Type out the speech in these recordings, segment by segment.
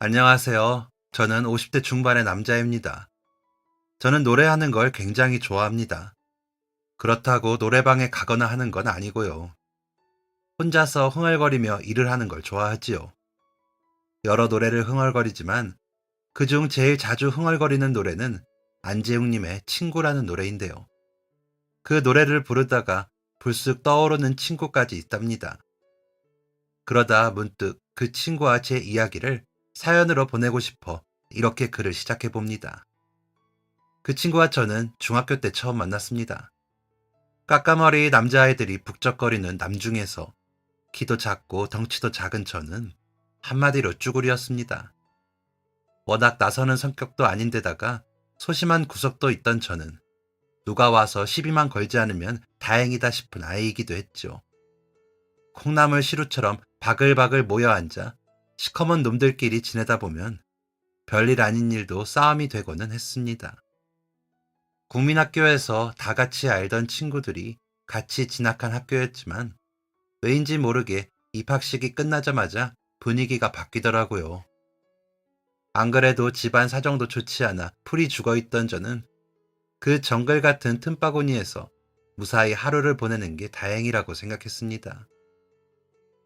안녕하세요. 저는 50대 중반의 남자입니다. 저는 노래하는 걸 굉장히 좋아합니다. 그렇다고 노래방에 가거나 하는 건 아니고요. 혼자서 흥얼거리며 일을 하는 걸 좋아하지요. 여러 노래를 흥얼거리지만 그중 제일 자주 흥얼거리는 노래는 안재웅님의 친구라는 노래인데요. 그 노래를 부르다가 불쑥 떠오르는 친구까지 있답니다. 그러다 문득 그 친구와 제 이야기를 사연으로 보내고 싶어 이렇게 글을 시작해 봅니다. 그 친구와 저는 중학교 때 처음 만났습니다. 까까머리 남자아이들이 북적거리는 남중에서 키도 작고 덩치도 작은 저는 한마디로 쭈구리였습니다. 워낙 나서는 성격도 아닌데다가 소심한 구석도 있던 저는 누가 와서 시비만 걸지 않으면 다행이다 싶은 아이이기도 했죠. 콩나물 시루처럼 바글바글 모여 앉아 시커먼 놈들끼리 지내다 보면 별일 아닌 일도 싸움이 되고는 했습니다. 국민학교에서 다 같이 알던 친구들이 같이 진학한 학교였지만 왜인지 모르게 입학식이 끝나자마자 분위기가 바뀌더라고요. 안 그래도 집안 사정도 좋지 않아 풀이 죽어있던 저는 그 정글 같은 틈바구니에서 무사히 하루를 보내는 게 다행이라고 생각했습니다.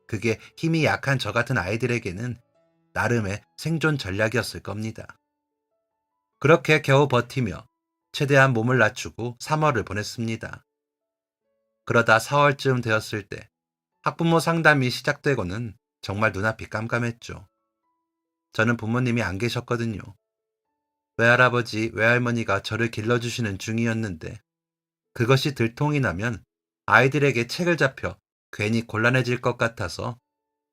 그게 힘이 약한 저 같은 아이들에게는 나름의 생존 전략이었을 겁니다. 그렇게 겨우 버티며 최대한 몸을 낮추고 3월을 보냈습니다. 그러다 4월쯤 되었을 때 학부모 상담이 시작되고는 정말 눈앞이 깜깜했죠. 저는 부모님이 안 계셨거든요. 외할아버지, 외할머니가 저를 길러주시는 중이었는데 그것이 들통이 나면 아이들에게 책을 잡혀 괜히 곤란해질 것 같아서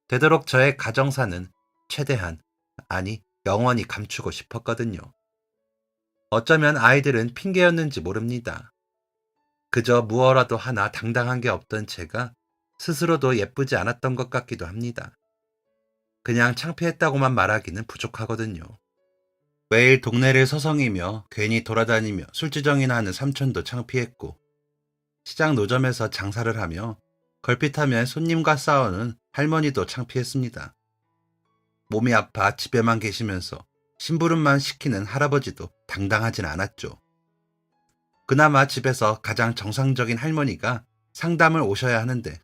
되도록 저의 가정사는 최대한, 아니 영원히 감추고 싶었거든요. 어쩌면 아이들은 핑계였는지 모릅니다. 그저 무어라도 하나 당당한 게 없던 제가 스스로도 예쁘지 않았던 것 같기도 합니다. 그냥 창피했다고만 말하기는 부족하거든요. 매일 동네를 서성이며 괜히 돌아다니며 술주정이나 하는 삼촌도 창피했고 시장 노점에서 장사를 하며 걸핏하면 손님과 싸우는 할머니도 창피했습니다. 몸이 아파 집에만 계시면서 심부름만 시키는 할아버지도 당당하진 않았죠. 그나마 집에서 가장 정상적인 할머니가 상담을 오셔야 하는데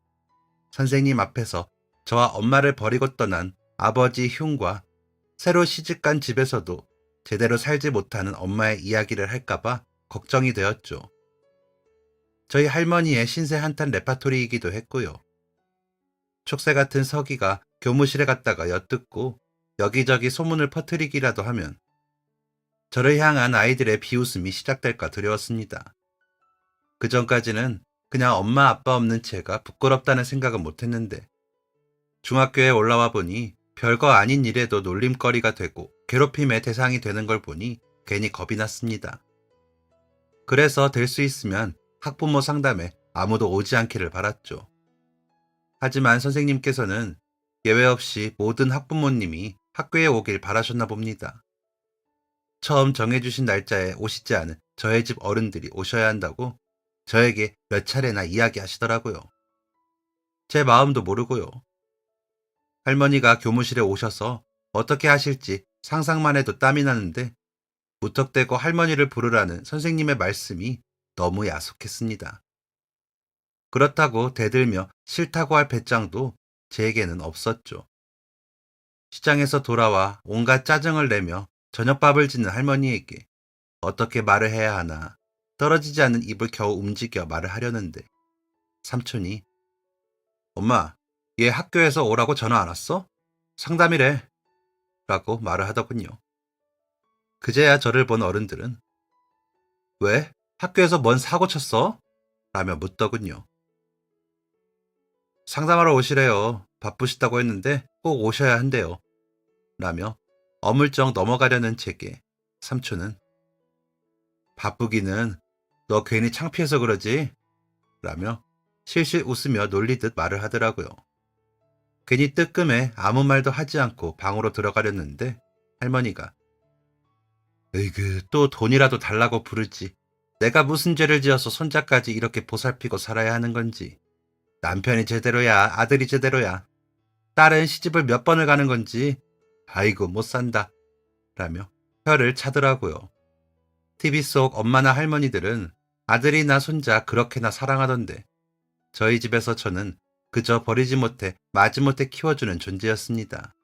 선생님 앞에서 저와 엄마를 버리고 떠난 아버지 흉과 새로 시집간 집에서도 제대로 살지 못하는 엄마의 이야기를 할까봐 걱정이 되었죠. 저희 할머니의 신세 한탄 레파토리이기도 했고요. 촉새 같은 서기가 교무실에 갔다가 엿듣고 여기저기 소문을 퍼뜨리기라도 하면 저를 향한 아이들의 비웃음이 시작될까 두려웠습니다. 그 전까지는 그냥 엄마 아빠 없는 제가 부끄럽다는 생각은 못했는데 중학교에 올라와 보니 별거 아닌 일에도 놀림거리가 되고 괴롭힘의 대상이 되는 걸 보니 괜히 겁이 났습니다. 그래서 될 수 있으면 학부모 상담에 아무도 오지 않기를 바랐죠. 하지만 선생님께서는 예외 없이 모든 학부모님이 학교에 오길 바라셨나 봅니다. 처음 정해주신 날짜에 오시지 않은 저의 집 어른들이 오셔야 한다고 저에게 몇 차례나 이야기하시더라고요. 제 마음도 모르고요. 할머니가 교무실에 오셔서 어떻게 하실지 상상만 해도 땀이 나는데 무턱대고 할머니를 부르라는 선생님의 말씀이 너무 야속했습니다. 그렇다고 대들며 싫다고 할 배짱도 제게는 없었죠. 시장에서 돌아와 온갖 짜증을 내며 저녁밥을 짓는 할머니에게 어떻게 말을 해야 하나 떨어지지 않는 입을 겨우 움직여 말을 하려는데 삼촌이 엄마, 얘 학교에서 오라고 전화 안 왔어? 상담이래 라고 말을 하더군요. 그제야 저를 본 어른들은 왜? 학교에서 뭔 사고 쳤어? 라며 묻더군요. 상담하러 오시래요. 바쁘시다고 했는데 꼭 오셔야 한대요. 라며 어물쩍 넘어가려는 제게 삼촌은 바쁘기는 너 괜히 창피해서 그러지? 라며 실실 웃으며 놀리듯 말을 하더라고요. 괜히 뜨끔해 아무 말도 하지 않고 방으로 들어가려는데 할머니가 으이그 또 돈이라도 달라고 부르지. 내가 무슨 죄를 지어서 손자까지 이렇게 보살피고 살아야 하는 건지. 남편이 제대로야 아들이 제대로야. 딸은 시집을 몇 번을 가는 건지 아이고 못 산다 라며 혀를 차더라고요. TV 속 엄마나 할머니들은 아들이나 손자 그렇게나 사랑하던데 저희 집에서 저는 그저 버리지 못해 마지못해 키워주는 존재였습니다.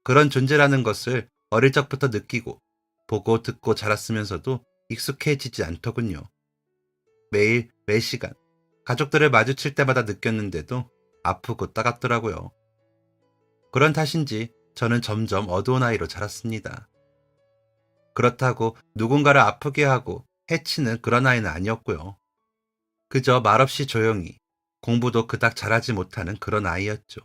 그런 존재라는 것을 어릴 적부터 느끼고 보고 듣고 자랐으면서도 익숙해지지 않더군요. 매일 매시간 가족들을 마주칠 때마다 느꼈는데도 아프고 따갑더라고요. 그런 탓인지 저는 점점 어두운 아이로 자랐습니다. 그렇다고 누군가를 아프게 하고 해치는 그런 아이는 아니었고요. 그저 말없이 조용히 공부도 그닥 잘하지 못하는 그런 아이였죠.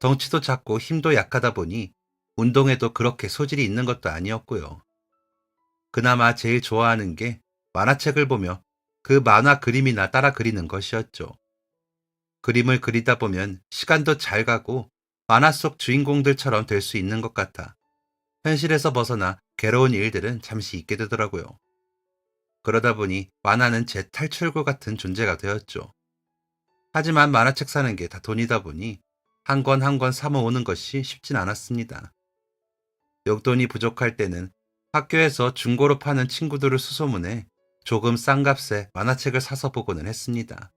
덩치도 작고 힘도 약하다 보니 운동에도 그렇게 소질이 있는 것도 아니었고요. 그나마 제일 좋아하는 게 만화책을 보며 그 만화 그림이나 따라 그리는 것이었죠. 그림을 그리다 보면 시간도 잘 가고 만화 속 주인공들처럼 될 수 있는 것 같아 현실에서 벗어나 괴로운 일들은 잠시 잊게 되더라고요. 그러다 보니 만화는 제 탈출구 같은 존재가 되었죠. 하지만 만화책 사는 게 다 돈이다 보니 한 권 한 권 사 모으는 것이 쉽진 않았습니다. 용돈이 부족할 때는 학교에서 중고로 파는 친구들을 수소문해 조금 싼 값에 만화책을 사서 보고는 했습니다.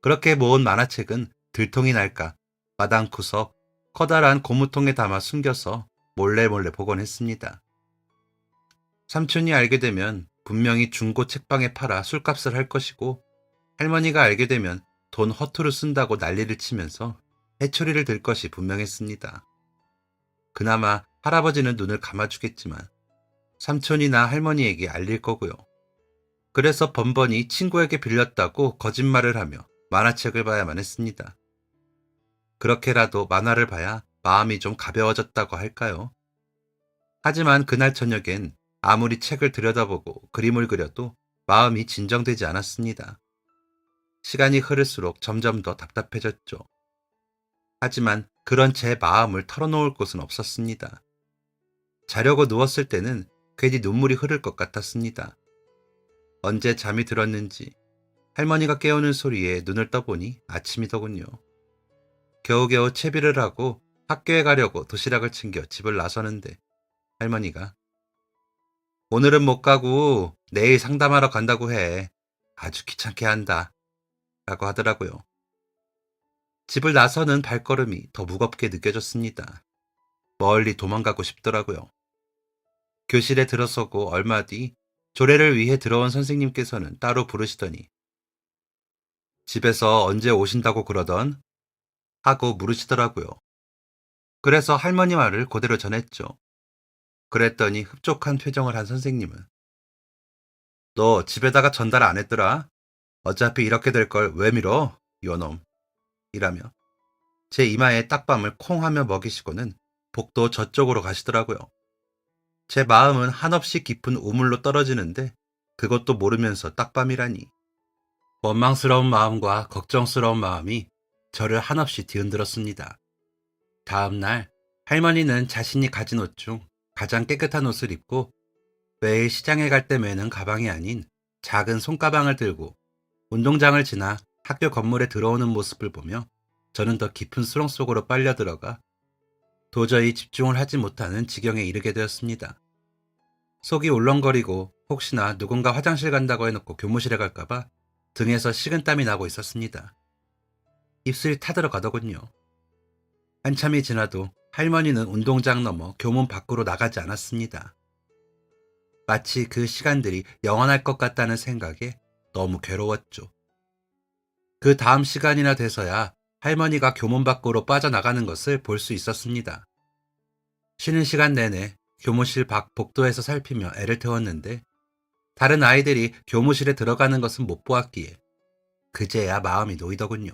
그렇게 모은 만화책은 들통이 날까 마당 구석 커다란 고무통에 담아 숨겨서 몰래 보곤 했습니다. 삼촌이 알게 되면 분명히 중고 책방에 팔아 술값을 할 것이고 할머니가 알게 되면 돈 허투루 쓴다고 난리를 치면서 해초리를 들 것이 분명했습니다. 그나마 할아버지는 눈을 감아주겠지만 삼촌이나 할머니에게 알릴 거고요. 그래서 번번이 친구에게 빌렸다고 거짓말을 하며 만화책을 봐야만 했습니다. 그렇게라도 만화를 봐야 마음이 좀 가벼워졌다고 할까요? 하지만 그날 저녁엔 아무리 책을 들여다보고 그림을 그려도 마음이 진정되지 않았습니다. 시간이 흐를수록 점점 더 답답해졌죠. 하지만 그런 제 마음을 털어놓을 곳은 없었습니다. 자려고 누웠을 때는 괜히 눈물이 흐를 것 같았습니다. 언제 잠이 들었는지 할머니가 깨우는 소리에 눈을 떠보니 아침이더군요. 겨우겨우 채비를 하고 학교에 가려고 도시락을 챙겨 집을 나서는데 할머니가 오늘은 못 가고 내일 상담하러 간다고 해. 아주 귀찮게 한다. 라고 하더라고요. 집을 나서는 발걸음이 더 무겁게 느껴졌습니다. 멀리 도망가고 싶더라고요. 교실에 들어서고 얼마 뒤 조례를 위해 들어온 선생님께서는 따로 부르시더니 집에서 언제 오신다고 그러던? 하고 물으시더라고요. 그래서 할머니 말을 그대로 전했죠. 그랬더니 흡족한 표정을 한 선생님은 너 집에다가 전달 안 했더라? 어차피 이렇게 될 걸 왜 밀어? 요놈. 이라며 제 이마에 딱밤을 콩 하며 먹이시고는 복도 저쪽으로 가시더라고요. 제 마음은 한없이 깊은 우물로 떨어지는데 그것도 모르면서 딱밤이라니. 원망스러운 마음과 걱정스러운 마음이 저를 한없이 뒤흔들었습니다. 다음 날 할머니는 자신이 가진 옷 중 가장 깨끗한 옷을 입고 매일 시장에 갈 때 매는 가방이 아닌 작은 손가방을 들고 운동장을 지나 학교 건물에 들어오는 모습을 보며 저는 더 깊은 수렁 속으로 빨려 들어가 도저히 집중을 하지 못하는 지경에 이르게 되었습니다. 속이 울렁거리고 혹시나 누군가 화장실 간다고 해놓고 교무실에 갈까봐 등에서 식은땀이 나고 있었습니다. 입술이 타들어가더군요. 한참이 지나도 할머니는 운동장 넘어 교문 밖으로 나가지 않았습니다. 마치 그 시간들이 영원할 것 같다는 생각에 너무 괴로웠죠. 그 다음 시간이나 돼서야 할머니가 교문 밖으로 빠져나가는 것을 볼 수 있었습니다. 쉬는 시간 내내 교무실 밖 복도에서 살피며 애를 태웠는데 다른 아이들이 교무실에 들어가는 것은 못 보았기에 그제야 마음이 놓이더군요.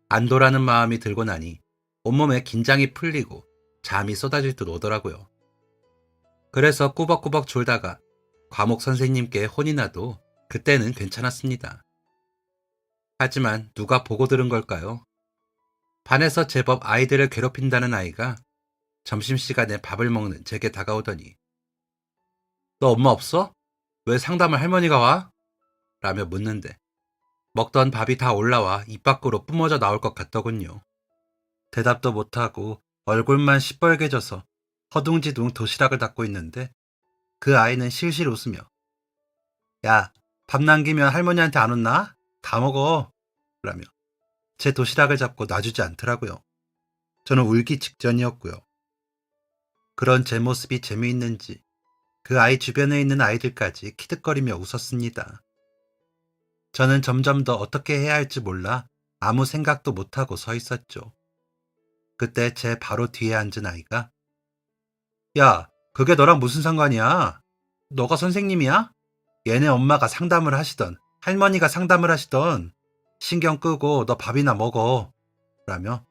안도라는 마음이 들고 나니 온몸에 긴장이 풀리고 잠이 쏟아질 듯 오더라고요. 그래서 꾸벅꾸벅 졸다가 과목 선생님께 혼이 나도 그때는 괜찮았습니다. 하지만 누가 보고 들은 걸까요? 반에서 제법 아이들을 괴롭힌다는 아이가 점심시간에 밥을 먹는 제게 다가오더니 너 엄마 없어? 왜 상담을 할머니가 와? 라며 묻는데 먹던 밥이 다 올라와 입 밖으로 뿜어져 나올 것 같더군요. 대답도 못하고 얼굴만 시뻘개져서 허둥지둥 도시락을 닦고 있는데 그 아이는 실실 웃으며 야, 밥 남기면 할머니한테 안 혼나? 다 먹어. 라며 제 도시락을 잡고 놔주지 않더라고요. 저는 울기 직전이었고요. 그런 제 모습이 재미있는지 그 아이 주변에 있는 아이들까지 키득거리며 웃었습니다. 저는 점점 더 어떻게 해야 할지 몰라 아무 생각도 못하고 서 있었죠. 그때 제 바로 뒤에 앉은 아이가 야, 그게 너랑 무슨 상관이야? 너가 선생님이야? 얘네 엄마가 상담을 하시던 할머니가 상담을 하시던 신경 끄고 너 밥이나 먹어. 라며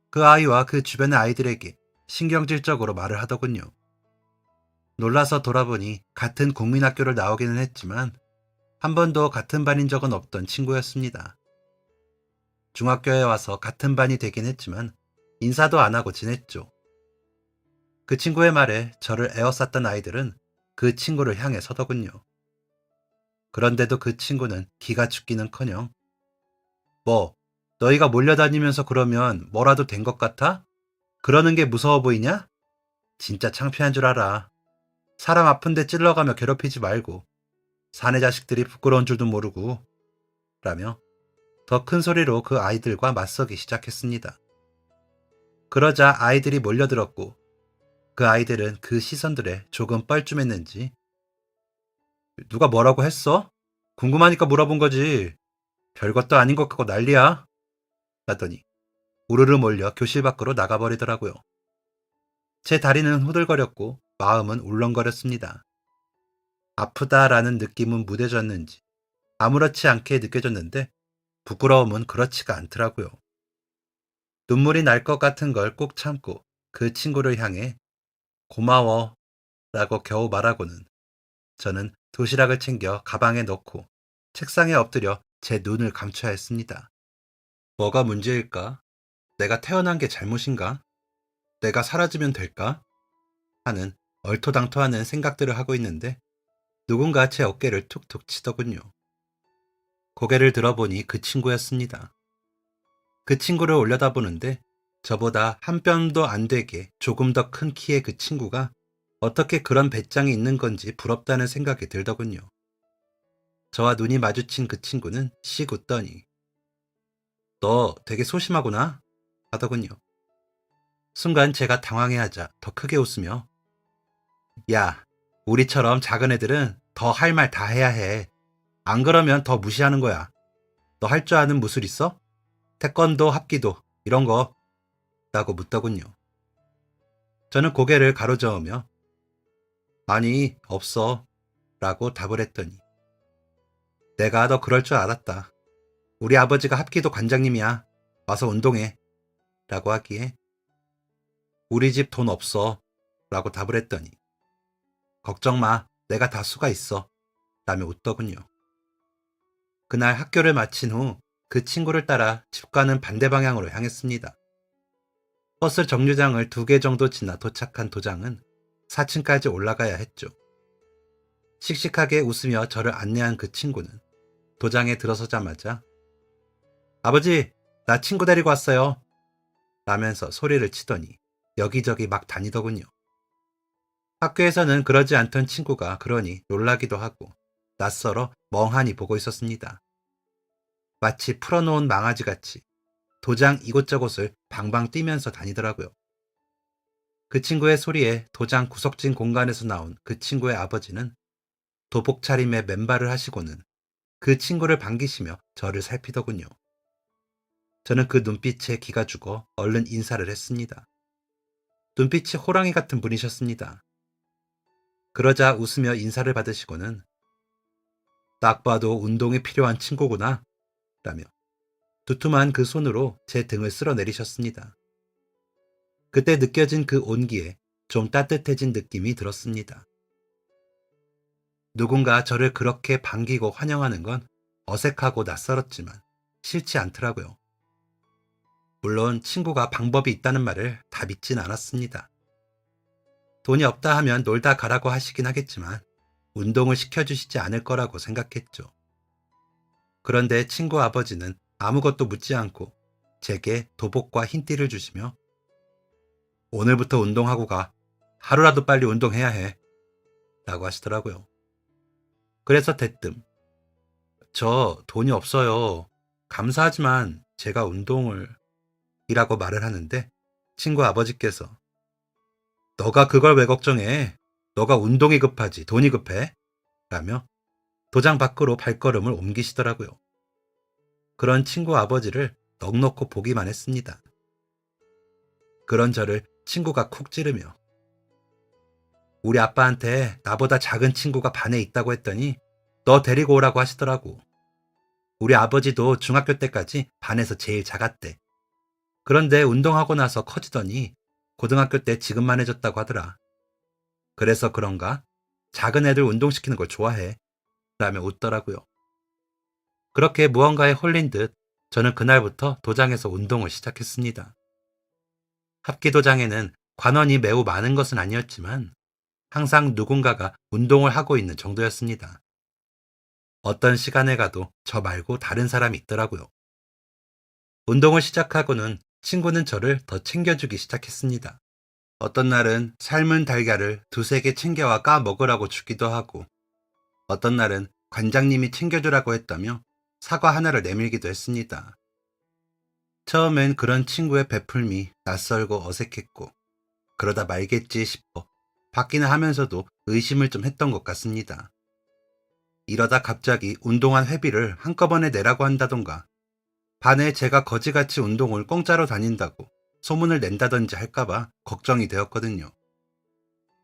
그 아이와 그 주변의 아이들에게 신경질적으로 말을 하더군요. 놀라서 돌아보니 같은 국민학교를 나오기는 했지만 한 번도 같은 반인 적은 없던 친구였습니다. 중학교에 와서 같은 반이 되긴 했지만 인사도 안 하고 지냈죠. 그 친구의 말에 저를 에워쌌던 아이들은 그 친구를 향해 서더군요. 그런데도 그 친구는 기가 죽기는커녕 뭐 너희가 몰려다니면서 그러면 뭐라도 된 것 같아? 그러는 게 무서워 보이냐? 진짜 창피한 줄 알아. 사람 아픈데 찔러가며 괴롭히지 말고 사내 자식들이 부끄러운 줄도 모르고 라며 더 큰 소리로 그 아이들과 맞서기 시작했습니다. 그러자 아이들이 몰려들었고 그 아이들은 그 시선들에 조금 뻘쭘했는지 누가 뭐라고 했어? 궁금하니까 물어본 거지. 별것도 아닌 것 같고 난리야. 라더니 우르르 몰려 교실 밖으로 나가버리더라고요. 제 다리는 후들거렸고 마음은 울렁거렸습니다. 아프다라는 느낌은 무뎌졌는지 아무렇지 않게 느껴졌는데 부끄러움은 그렇지가 않더라고요. 눈물이 날 것 같은 걸 꾹 참고 그 친구를 향해 고마워 라고 겨우 말하고는 저는 도시락을 챙겨 가방에 넣고 책상에 엎드려 제 눈을 감춰야 했습니다. 뭐가 문제일까? 내가 태어난 게 잘못인가? 내가 사라지면 될까? 하는 얼토당토하는 생각들을 하고 있는데 누군가 제 어깨를 툭툭 치더군요. 고개를 들어보니 그 친구였습니다. 그 친구를 올려다보는데 저보다 한 뼘도 안 되게 조금 더 큰 키의 그 친구가 어떻게 그런 배짱이 있는 건지 부럽다는 생각이 들더군요. 저와 눈이 마주친 그 친구는 씩 웃더니 너 되게 소심하구나 하더군요. 순간 제가 당황해하자 더 크게 웃으며 야, 우리처럼 작은 애들은 더 할 말 다 해야 해. 안 그러면 더 무시하는 거야. 너 할 줄 아는 무술 있어? 태권도, 합기도 이런 거 라고 묻더군요. 저는 고개를 가로저으며 아니, 없어 라고 답을 했더니 내가 너 그럴 줄 알았다. 우리 아버지가 합기도 관장님이야. 와서 운동해 라고 하기에 우리 집 돈 없어 라고 답을 했더니 걱정 마. 내가 다 수가 있어 라며 웃더군요. 그날 학교를 마친 후 그 친구를 따라 집 가는 반대 방향으로 향했습니다. 버스 정류장을 2개 정도 지나 도착한 도장은 4층까지 올라가야 했죠. 씩씩하게 웃으며 저를 안내한 그 친구는 도장에 들어서자마자 아버지, 나 친구 데리고 왔어요 라면서 소리를 치더니 여기저기 막 다니더군요. 학교에서는 그러지 않던 친구가 그러니 놀라기도 하고 낯설어 멍하니 보고 있었습니다. 마치 풀어놓은 망아지같이 도장 이곳저곳을 방방 뛰면서 다니더라고요. 그 친구의 소리에 도장 구석진 공간에서 나온 그 친구의 아버지는 도복 차림에 맨발을 하시고는 그 친구를 반기시며 저를 살피더군요. 저는 그 눈빛에 기가 죽어 얼른 인사를 했습니다. 눈빛이 호랑이 같은 분이셨습니다. 그러자 웃으며 인사를 받으시고는 딱 봐도 운동이 필요한 친구구나 라며 두툼한 그 손으로 제 등을 쓸어내리셨습니다. 그때 느껴진 그 온기에 좀 따뜻해진 느낌이 들었습니다. 누군가 저를 그렇게 반기고 환영하는 건 어색하고 낯설었지만 싫지 않더라고요. 물론 친구가 방법이 있다는 말을 다 믿진 않았습니다. 돈이 없다 하면 놀다 가라고 하시긴 하겠지만 운동을 시켜주시지 않을 거라고 생각했죠. 그런데 친구 아버지는 아무것도 묻지 않고 제게 도복과 흰띠를 주시며 오늘부터 운동하고 가. 하루라도 빨리 운동해야 해. 라고 하시더라고요. 그래서 대뜸 저 돈이 없어요. 감사하지만 제가 운동을 이라고 말을 하는데 친구 아버지께서 너가 그걸 왜 걱정해? 너가 운동이 급하지 돈이 급해? 라며 도장 밖으로 발걸음을 옮기시더라고요. 그런 친구 아버지를 넋놓고 보기만 했습니다. 그런 저를 친구가 콕 찌르며 우리 아빠한테 나보다 작은 친구가 반에 있다고 했더니 너 데리고 오라고 하시더라고. 우리 아버지도 중학교 때까지 반에서 제일 작았대. 그런데 운동하고 나서 커지더니 고등학교 때 지금만 해졌다고 하더라. 그래서 그런가? 작은 애들 운동시키는 걸 좋아해. 라며 웃더라고요. 그렇게 무언가에 홀린 듯 저는 그날부터 도장에서 운동을 시작했습니다. 합기도장에는 관원이 매우 많은 것은 아니었지만 항상 누군가가 운동을 하고 있는 정도였습니다. 어떤 시간에 가도 저 말고 다른 사람이 있더라고요. 운동을 시작하고는 친구는 저를 더 챙겨주기 시작했습니다. 어떤 날은 삶은 달걀을 두세 개 챙겨와 까 먹으라고 주기도 하고 어떤 날은 관장님이 챙겨주라고 했다며 사과 하나를 내밀기도 했습니다. 처음엔 그런 친구의 베풀미 낯설고 어색했고 그러다 말겠지 싶어 받기는 하면서도 의심을 좀 했던 것 같습니다. 이러다 갑자기 운동한 회비를 한꺼번에 내라고 한다던가 반에 제가 거지같이 운동을 공짜로 다닌다고 소문을 낸다든지 할까봐 걱정이 되었거든요.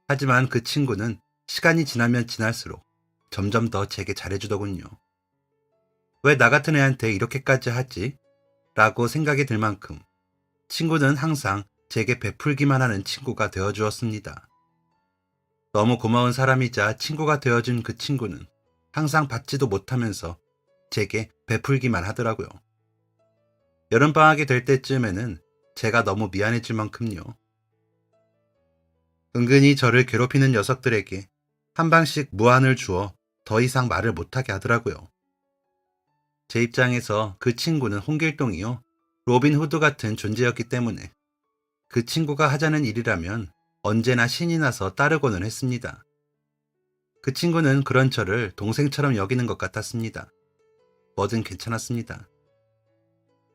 하지만 그 친구는 시간이 지나면 지날수록 점점 더 제게 잘해주더군요. 왜 나 같은 애한테 이렇게까지 하지? 라고 생각이 들 만큼 친구는 항상 제게 베풀기만 하는 친구가 되어주었습니다. 너무 고마운 사람이자 친구가 되어준 그 친구는 항상 받지도 못하면서 제게 베풀기만 하더라고요. 여름방학이 될 때쯤에는 제가 너무 미안해질 만큼요. 은근히 저를 괴롭히는 녀석들에게 한 방씩 무안을 주어 더 이상 말을 못하게 하더라고요. 제 입장에서 그 친구는 홍길동이요. 로빈 후드 같은 존재였기 때문에 그 친구가 하자는 일이라면 언제나 신이 나서 따르고는 했습니다. 그 친구는 그런 저를 동생처럼 여기는 것 같았습니다. 뭐든 괜찮았습니다.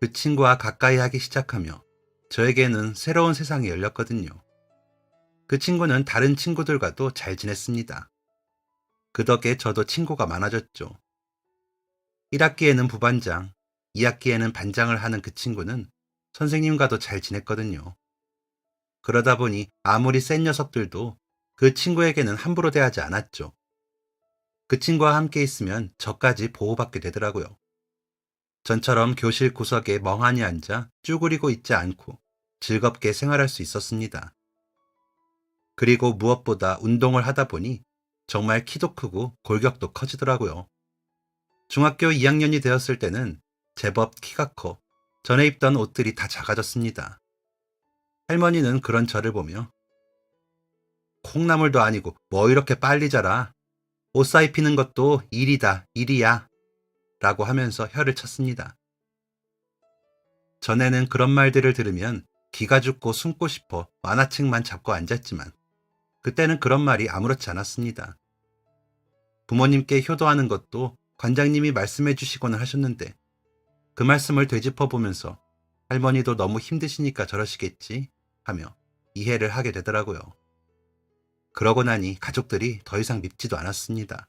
그 친구와 가까이 하기 시작하며 저에게는 새로운 세상이 열렸거든요. 그 친구는 다른 친구들과도 잘 지냈습니다. 그 덕에 저도 친구가 많아졌죠. 1학기에는 부반장, 2학기에는 반장을 하는 그 친구는 선생님과도 잘 지냈거든요. 그러다 보니 아무리 센 녀석들도 그 친구에게는 함부로 대하지 않았죠. 그 친구와 함께 있으면 저까지 보호받게 되더라고요. 전처럼 교실 구석에 멍하니 앉아 쭈그리고 있지 않고 즐겁게 생활할 수 있었습니다. 그리고 무엇보다 운동을 하다 보니 정말 키도 크고 골격도 커지더라고요. 중학교 2학년이 되었을 때는 제법 키가 커 전에 입던 옷들이 다 작아졌습니다. 할머니는 그런 저를 보며 콩나물도 아니고 뭐 이렇게 빨리 자라. 옷 사입 히는 것도 일이다, 일이야. 라고 하면서 혀를 쳤습니다. 전에는 그런 말들을 들으면 기가 죽고 숨고 싶어 만화책만 잡고 앉았지만 그때는 그런 말이 아무렇지 않았습니다. 부모님께 효도하는 것도 관장님이 말씀해 주시곤 하셨는데 그 말씀을 되짚어 보면서 할머니도 너무 힘드시니까 저러시겠지 하며 이해를 하게 되더라고요. 그러고 나니 가족들이 더 이상 밉지도 않았습니다.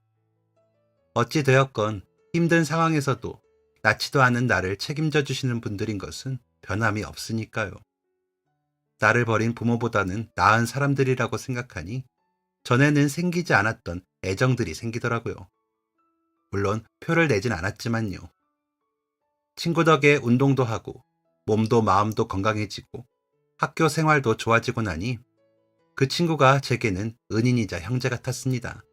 어찌 되었건 힘든 상황에서도 낳지도 않은 나를 책임져 주시는 분들인 것은 변함이 없으니까요. 나를 버린 부모보다는 나은 사람들이라고 생각하니 전에는 생기지 않았던 애정들이 생기더라고요. 물론 표를 내진 않았지만요. 친구 덕에 운동도 하고 몸도 마음도 건강해지고 학교 생활도 좋아지고 나니 그 친구가 제게는 은인이자 형제 같았습니다.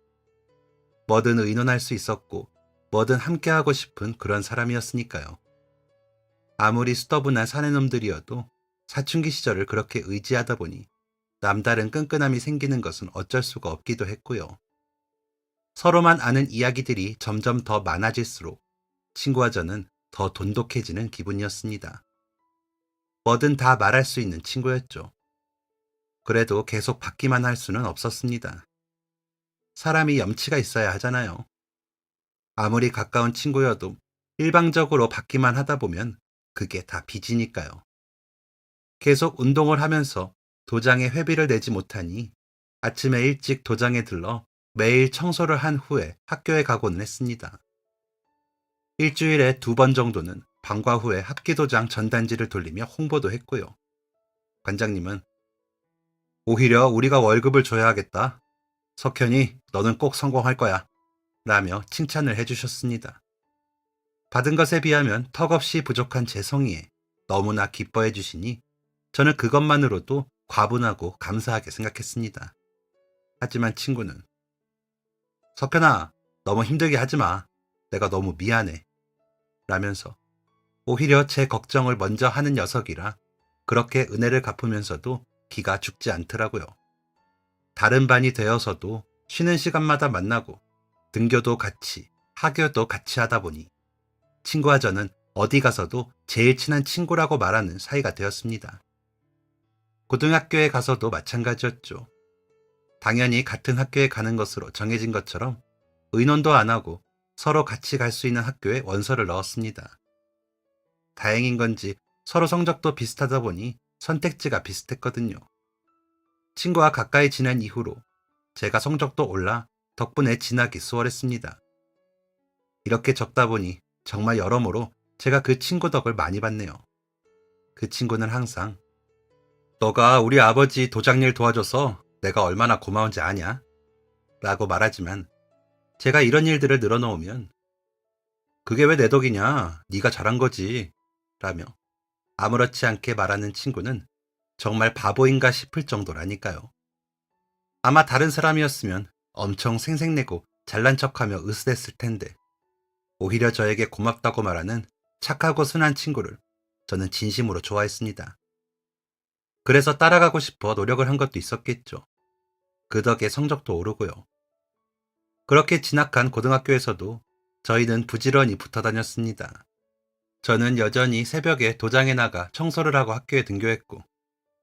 뭐든 의논할 수 있었고 뭐든 함께하고 싶은 그런 사람이었으니까요. 아무리 수더분한 사내놈들이어도 사춘기 시절을 그렇게 의지하다 보니 남다른 끈끈함이 생기는 것은 어쩔 수가 없기도 했고요. 서로만 아는 이야기들이 점점 더 많아질수록 친구와 저는 더 돈독해지는 기분이었습니다. 뭐든 다 말할 수 있는 친구였죠. 그래도 계속 받기만 할 수는 없었습니다. 사람이 염치가 있어야 하잖아요. 아무리 가까운 친구여도 일방적으로 받기만 하다 보면 그게 다 빚이니까요. 계속 운동을 하면서 도장에 회비를 내지 못하니 아침에 일찍 도장에 들러 매일 청소를 한 후에 학교에 가고는 했습니다. 일주일에 2번 정도는 방과 후에 합기도장 전단지를 돌리며 홍보도 했고요. 관장님은 오히려 우리가 월급을 줘야겠다. 석현이 너는 꼭 성공할 거야. 라며 칭찬을 해주셨습니다. 받은 것에 비하면 턱없이 부족한 제 성의에 너무나 기뻐해 주시니 저는 그것만으로도 과분하고 감사하게 생각했습니다. 하지만 친구는 석현아, 너무 힘들게 하지 마. 내가 너무 미안해. 라면서 오히려 제 걱정을 먼저 하는 녀석이라 그렇게 은혜를 갚으면서도 기가 죽지 않더라고요. 다른 반이 되어서도 쉬는 시간마다 만나고 등교도 같이, 하교도 같이 하다 보니 친구와 저는 어디 가서도 제일 친한 친구라고 말하는 사이가 되었습니다. 고등학교에 가서도 마찬가지였죠. 당연히 같은 학교에 가는 것으로 정해진 것처럼 의논도 안 하고 서로 같이 갈 수 있는 학교에 원서를 넣었습니다. 다행인 건지 서로 성적도 비슷하다 보니 선택지가 비슷했거든요. 친구와 가까이 지낸 이후로 제가 성적도 올라 덕분에 지나기 수월했습니다. 이렇게 적다 보니 정말 여러모로 제가 그 친구 덕을 많이 봤네요. 그 친구는 항상 너가 우리 아버지 도장일 도와줘서 내가 얼마나 고마운지 아냐? 라고 말하지만 제가 이런 일들을 늘어놓으면 그게 왜 내 덕이냐? 네가 잘한 거지. 라며 아무렇지 않게 말하는 친구는 정말 바보인가 싶을 정도라니까요. 아마 다른 사람이었으면 엄청 생색내고 잘난 척하며 으스댔을 텐데 오히려 저에게 고맙다고 말하는 착하고 순한 친구를 저는 진심으로 좋아했습니다. 그래서 따라가고 싶어 노력을 한 것도 있었겠죠. 그 덕에 성적도 오르고요. 그렇게 진학한 고등학교에서도 저희는 부지런히 붙어 다녔습니다. 저는 여전히 새벽에 도장에 나가 청소를 하고 학교에 등교했고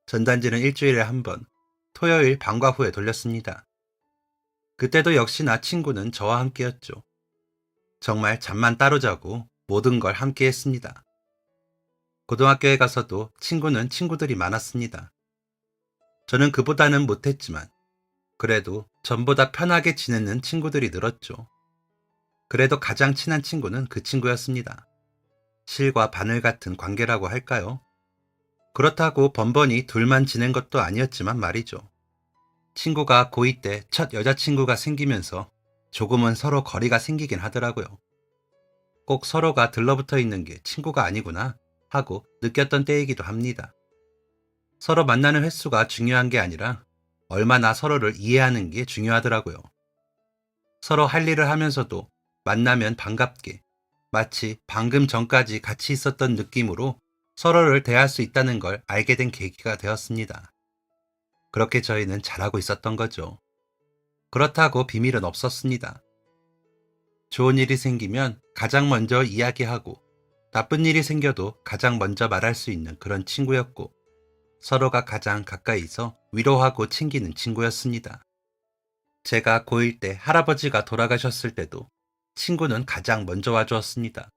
전단지는 일주일에 한 번, 토요일 방과 후에 돌렸습니다. 그때도 역시나 친구는 저와 함께였죠. 정말 잠만 따로 자고 모든 걸 함께 했습니다. 고등학교에 가서도 친구는 친구들이 많았습니다. 저는 그보다는 못했지만 그래도 전보다 편하게 지내는 친구들이 늘었죠. 그래도 가장 친한 친구는 그 친구였습니다. 실과 바늘 같은 관계라고 할까요? 그렇다고 번번이 둘만 지낸 것도 아니었지만 말이죠. 친구가 고2 때 첫 여자친구가 생기면서 조금은 서로 거리가 생기긴 하더라고요. 꼭 서로가 들러붙어 있는 게 친구가 아니구나 하고 느꼈던 때이기도 합니다. 서로 만나는 횟수가 중요한 게 아니라 얼마나 서로를 이해하는 게 중요하더라고요. 서로 할 일을 하면서도 만나면 반갑게 마치 방금 전까지 같이 있었던 느낌으로 서로를 대할 수 있다는 걸 알게 된 계기가 되었습니다. 그렇게 저희는 잘하고 있었던 거죠. 그렇다고 비밀은 없었습니다. 좋은 일이 생기면 가장 먼저 이야기하고 나쁜 일이 생겨도 가장 먼저 말할 수 있는 그런 친구였고 서로가 가장 가까이서 위로하고 챙기는 친구였습니다. 제가 고1 때 할아버지가 돌아가셨을 때도 친구는 가장 먼저 와주었습니다.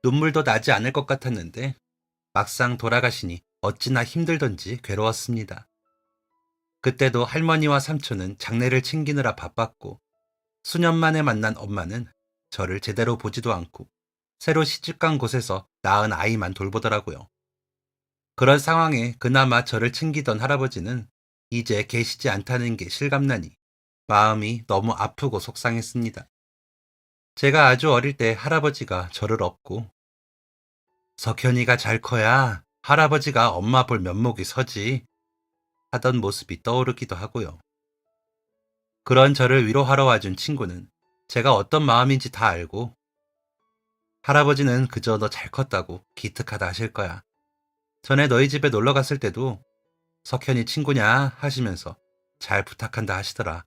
눈물도 나지 않을 것 같았는데 막상 돌아가시니 어찌나 힘들던지 괴로웠습니다. 그때도 할머니와 삼촌은 장례를 챙기느라 바빴고 수년 만에 만난 엄마는 저를 제대로 보지도 않고 새로 시집간 곳에서 낳은 아이만 돌보더라고요. 그런 상황에 그나마 저를 챙기던 할아버지는 이제 계시지 않다는 게 실감나니 마음이 너무 아프고 속상했습니다. 제가 아주 어릴 때 할아버지가 저를 업고 석현이가 잘 커야 할아버지가 엄마 볼 면목이 서지 하던 모습이 떠오르기도 하고요. 그런 저를 위로하러 와준 친구는 제가 어떤 마음인지 다 알고 할아버지는 그저 너 잘 컸다고 기특하다 하실 거야. 전에 너희 집에 놀러 갔을 때도 석현이 친구냐 하시면서 잘 부탁한다 하시더라.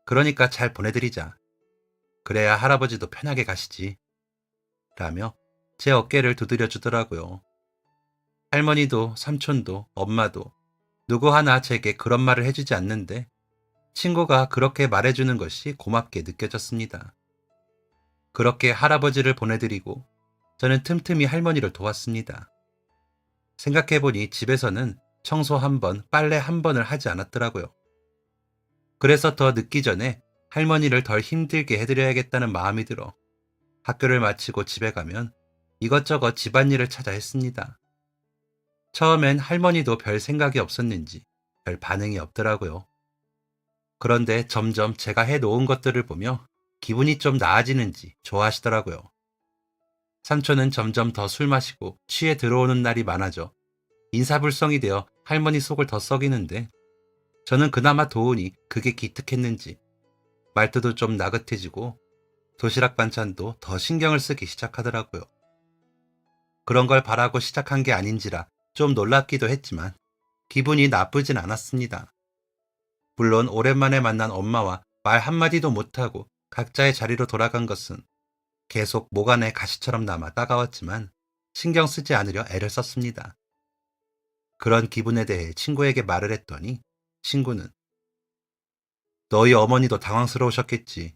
그러니까 잘 보내드리자. 그래야 할아버지도 편하게 가시지. 라며 제 어깨를 두드려 주더라고요. 할머니도 삼촌도 엄마도 누구 하나 제게 그런 말을 해주지 않는데 친구가 그렇게 말해주는 것이 고맙게 느껴졌습니다. 그렇게 할아버지를 보내드리고 저는 틈틈이 할머니를 도왔습니다. 생각해보니 집에서는 청소 한 번, 빨래 한 번을 하지 않았더라고요. 그래서 더 늦기 전에 할머니를 덜 힘들게 해드려야겠다는 마음이 들어 학교를 마치고 집에 가면 이것저것 집안일을 찾아 했습니다. 처음엔 할머니도 별 생각이 없었는지 별 반응이 없더라고요. 그런데 점점 제가 해놓은 것들을 보며 기분이 좀 나아지는지 좋아하시더라고요. 삼촌은 점점 더 술 마시고 취해 들어오는 날이 많아져 인사불성이 되어 할머니 속을 더 썩이는데 저는 그나마 도우니 그게 기특했는지 말투도 좀 나긋해지고 도시락 반찬도 더 신경을 쓰기 시작하더라고요. 그런 걸 바라고 시작한 게 아닌지라 좀 놀랍기도 했지만 기분이 나쁘진 않았습니다. 물론 오랜만에 만난 엄마와 말 한마디도 못하고 각자의 자리로 돌아간 것은 계속 목 안에 가시처럼 남아 따가웠지만 신경 쓰지 않으려 애를 썼습니다. 그런 기분에 대해 친구에게 말을 했더니 친구는 너희 어머니도 당황스러우셨겠지.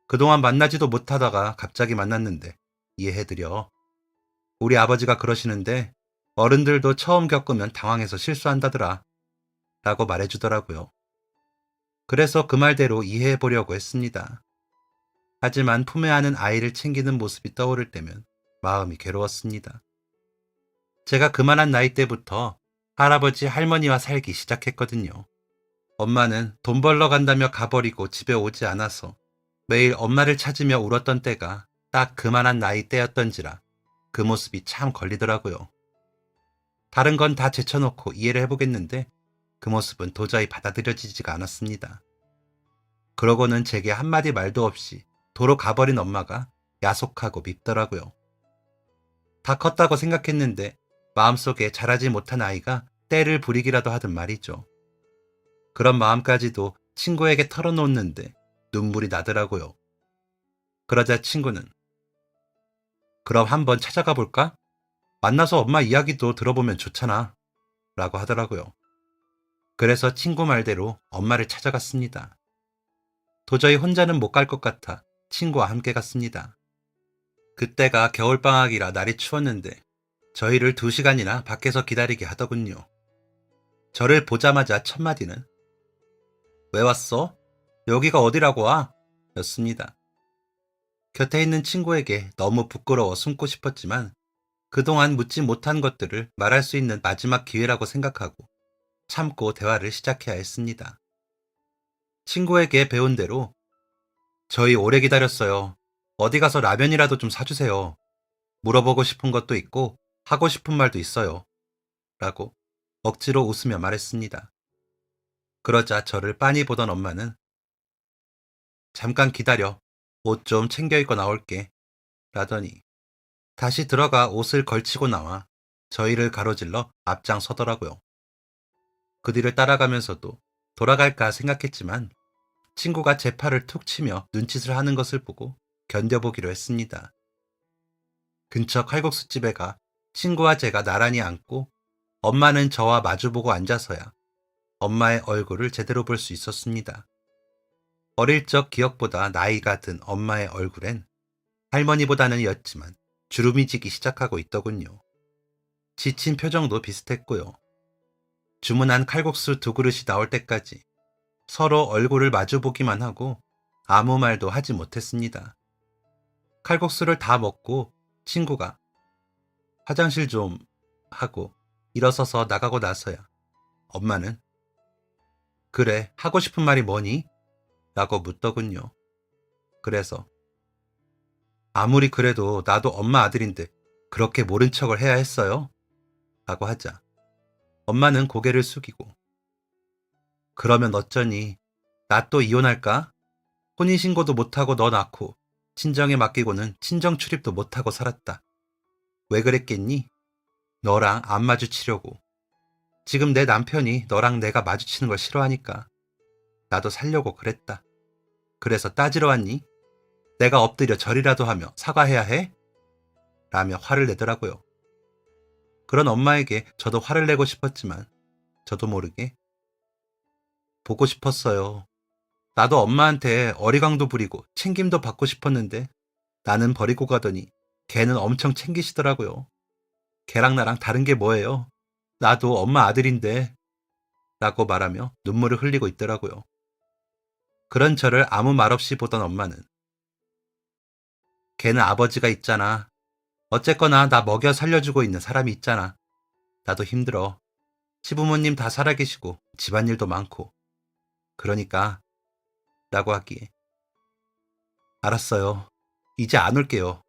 그동안 만나지도 못하다가 갑자기 만났는데 이해해드려. 우리 아버지가 그러시는데 어른들도 처음 겪으면 당황해서 실수한다더라. 라고 말해주더라고요. 그래서 그 말대로 이해해보려고 했습니다. 하지만 품에 안은 아이를 챙기는 모습이 떠오를 때면 마음이 괴로웠습니다. 제가 그만한 나이 때부터 할아버지 할머니와 살기 시작했거든요. 엄마는 돈 벌러 간다며 가버리고 집에 오지 않아서 매일 엄마를 찾으며 울었던 때가 딱 그만한 나이 때였던지라 그 모습이 참 걸리더라고요. 다른 건 다 제쳐놓고 이해를 해보겠는데 그 모습은 도저히 받아들여지지가 않았습니다. 그러고는 제게 한마디 말도 없이 도로 가버린 엄마가 야속하고 밉더라고요. 다 컸다고 생각했는데 마음속에 자라지 못한 아이가 때를 부리기라도 하든 말이죠. 그런 마음까지도 친구에게 털어놓는데 눈물이 나더라고요. 그러자 친구는 그럼 한번 찾아가 볼까? 만나서 엄마 이야기도 들어보면 좋잖아. 라고 하더라고요. 그래서 친구 말대로 엄마를 찾아갔습니다. 도저히 혼자는 못 갈 것 같아 친구와 함께 갔습니다. 그때가 겨울방학이라 날이 추웠는데 저희를 2시간이나 밖에서 기다리게 하더군요. 저를 보자마자 첫 마디는 왜 왔어? 여기가 어디라고 와? 였습니다. 곁에 있는 친구에게 너무 부끄러워 숨고 싶었지만 그동안 묻지 못한 것들을 말할 수 있는 마지막 기회라고 생각하고 참고 대화를 시작해야 했습니다. 친구에게 배운 대로 저희 오래 기다렸어요. 어디 가서 라면이라도 좀 사주세요. 물어보고 싶은 것도 있고 하고 싶은 말도 있어요. 라고 억지로 웃으며 말했습니다. 그러자 저를 빤히 보던 엄마는 잠깐 기다려. 옷 좀 챙겨 입고 나올게. 라더니 다시 들어가 옷을 걸치고 나와 저희를 가로질러 앞장서더라고요. 그 뒤를 따라가면서도 돌아갈까 생각했지만 친구가 제 팔을 툭 치며 눈짓을 하는 것을 보고 견뎌보기로 했습니다. 근처 칼국수집에 가 친구와 제가 나란히 앉고 엄마는 저와 마주보고 앉아서야 엄마의 얼굴을 제대로 볼 수 있었습니다. 어릴 적 기억보다 나이가 든 엄마의 얼굴엔 할머니보다는 였지만 주름이 지기 시작하고 있더군요. 지친 표정도 비슷했고요. 주문한 칼국수 2그릇이 나올 때까지 서로 얼굴을 마주보기만 하고 아무 말도 하지 못했습니다. 칼국수를 다 먹고 친구가 화장실 좀 하고 일어서서 나가고 나서야 엄마는 그래, 하고 싶은 말이 뭐니? 라고 묻더군요. 그래서 아무리 그래도 나도 엄마 아들인데 그렇게 모른 척을 해야 했어요? 라고 하자 엄마는 고개를 숙이고 그러면 어쩌니? 나 또 이혼할까? 혼인신고도 못하고 너 낳고 친정에 맡기고는 친정 출입도 못하고 살았다. 왜 그랬겠니? 너랑 안 마주치려고. 지금 내 남편이 너랑 내가 마주치는 걸 싫어하니까 나도 살려고 그랬다. 그래서 따지러 왔니? 내가 엎드려 절이라도 하며 사과해야 해? 라며 화를 내더라고요. 그런 엄마에게 저도 화를 내고 싶었지만 저도 모르게. 보고 싶었어요. 나도 엄마한테 어리광도 부리고 챙김도 받고 싶었는데 나는 버리고 가더니 걔는 엄청 챙기시더라고요. 걔랑 나랑 다른 게 뭐예요? 나도 엄마 아들인데 라고 말하며 눈물을 흘리고 있더라고요. 그런 저를 아무 말 없이 보던 엄마는 걔는 아버지가 있잖아. 어쨌거나 나 먹여 살려주고 있는 사람이 있잖아. 나도 힘들어. 시부모님 다 살아계시고 집안일도 많고. 그러니까 라고 하기에 알았어요. 이제 안 올게요.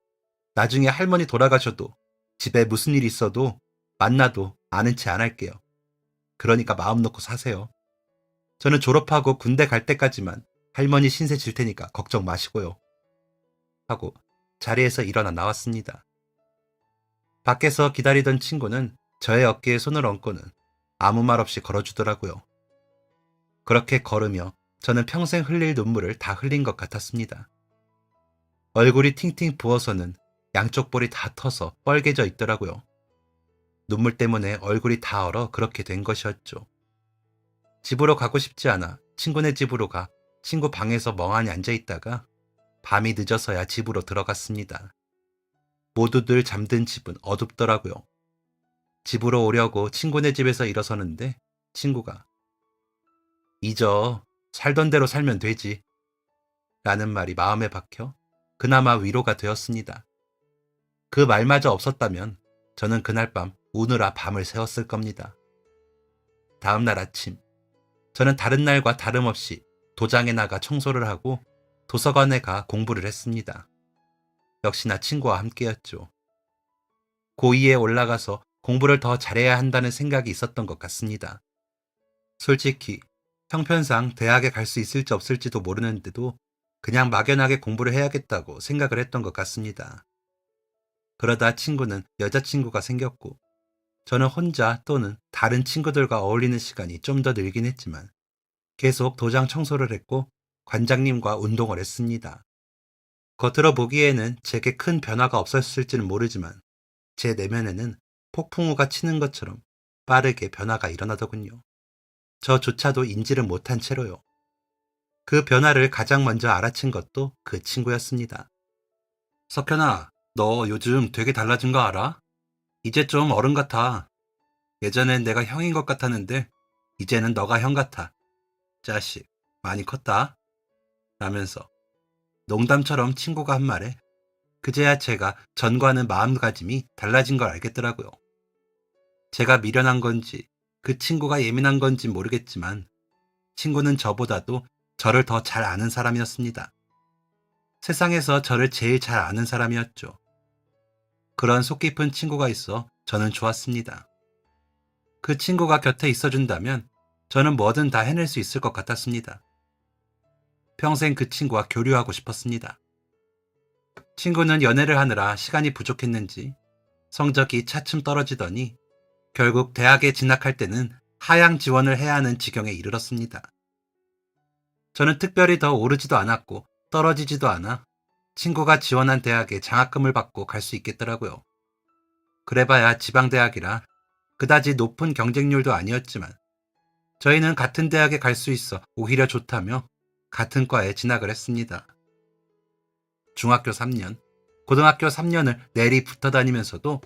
나중에 할머니 돌아가셔도 집에 무슨 일 있어도 만나도 아는 체 안 할게요. 그러니까 마음 놓고 사세요. 저는 졸업하고 군대 갈 때까지만 할머니 신세 질 테니까 걱정 마시고요. 하고 자리에서 일어나 나왔습니다. 밖에서 기다리던 친구는 저의 어깨에 손을 얹고는 아무 말 없이 걸어주더라고요. 그렇게 걸으며 저는 평생 흘릴 눈물을 다 흘린 것 같았습니다. 얼굴이 팅팅 부어서는 양쪽 볼이 다 터서 뻘개져 있더라고요. 눈물 때문에 얼굴이 다 얼어 그렇게 된 것이었죠. 집으로 가고 싶지 않아 친구네 집으로 가 친구 방에서 멍하니 앉아있다가 밤이 늦어서야 집으로 들어갔습니다. 모두들 잠든 집은 어둡더라고요. 집으로 오려고 친구네 집에서 일어서는데 친구가 잊어, 살던 대로 살면 되지 라는 말이 마음에 박혀 그나마 위로가 되었습니다. 그 말마저 없었다면 저는 그날 밤 우느라 밤을 새웠을 겁니다. 다음 날 아침 저는 다른 날과 다름없이 도장에 나가 청소를 하고 도서관에 가 공부를 했습니다. 역시나 친구와 함께였죠. 고2에 올라가서 공부를 더 잘해야 한다는 생각이 있었던 것 같습니다. 솔직히 형편상 대학에 갈 수 있을지 없을지도 모르는데도 그냥 막연하게 공부를 해야겠다고 생각을 했던 것 같습니다. 그러다 친구는 여자친구가 생겼고 저는 혼자 또는 다른 친구들과 어울리는 시간이 좀 더 늘긴 했지만 계속 도장 청소를 했고 관장님과 운동을 했습니다. 겉으로 보기에는 제게 큰 변화가 없었을지는 모르지만 제 내면에는 폭풍우가 치는 것처럼 빠르게 변화가 일어나더군요. 저조차도 인지를 못한 채로요. 그 변화를 가장 먼저 알아챈 것도 그 친구였습니다. 석현아, 너 요즘 되게 달라진 거 알아? 이제 좀 어른 같아. 예전엔 내가 형인 것 같았는데 이제는 너가 형 같아. 자식, 많이 컸다. 라면서 농담처럼 친구가 한 말에 그제야 제가 전과는 마음가짐이 달라진 걸 알겠더라고요. 제가 미련한 건지 그 친구가 예민한 건지 모르겠지만 친구는 저보다도 저를 더 잘 아는 사람이었습니다. 세상에서 저를 제일 잘 아는 사람이었죠. 그런 속 깊은 친구가 있어 저는 좋았습니다. 그 친구가 곁에 있어준다면 저는 뭐든 다 해낼 수 있을 것 같았습니다. 평생 그 친구와 교류하고 싶었습니다. 친구는 연애를 하느라 시간이 부족했는지 성적이 차츰 떨어지더니 결국 대학에 진학할 때는 하향 지원을 해야 하는 지경에 이르렀습니다. 저는 특별히 더 오르지도 않았고 떨어지지도 않아 친구가 지원한 대학에 장학금을 받고 갈 수 있겠더라고요. 그래봐야 지방대학이라 그다지 높은 경쟁률도 아니었지만 저희는 같은 대학에 갈 수 있어 오히려 좋다며 같은 과에 진학을 했습니다. 중학교 3년, 고등학교 3년을 내리 붙어 다니면서도